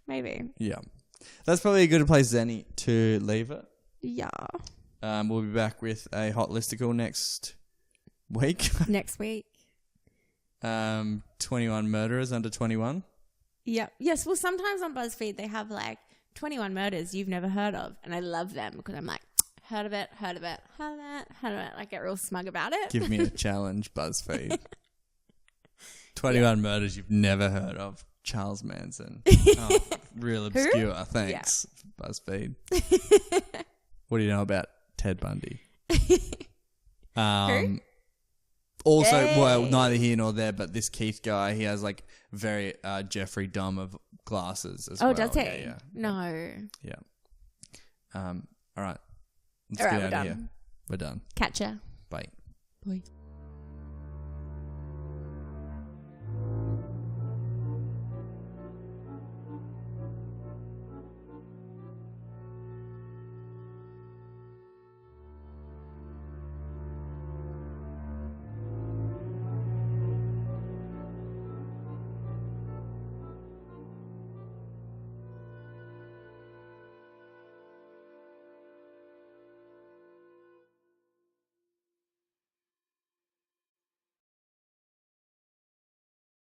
Maybe. Yeah. That's probably a good place, Zenny, to leave it. Yeah. We'll be back with a hot listicle next week. Next week. 21 murderers under 21. Yeah. Yes. Well, sometimes on BuzzFeed they have like 21 murders you've never heard of, and I love them because I'm like, heard of it. Like, get real smug about it. Give me a challenge, BuzzFeed. 21 murders you've never heard of. Charles Manson. Oh, real obscure. Thanks, BuzzFeed. What do you know about Ted Bundy? Who? Also, Hey. well, neither here nor there, but this Keith guy, he has like very Jeffrey Dahmer of glasses as well. Oh, does he? Yeah. No. Yeah. All right. Let's All right, get we're out of done. here. We're done. Catch ya. Bye. Bye.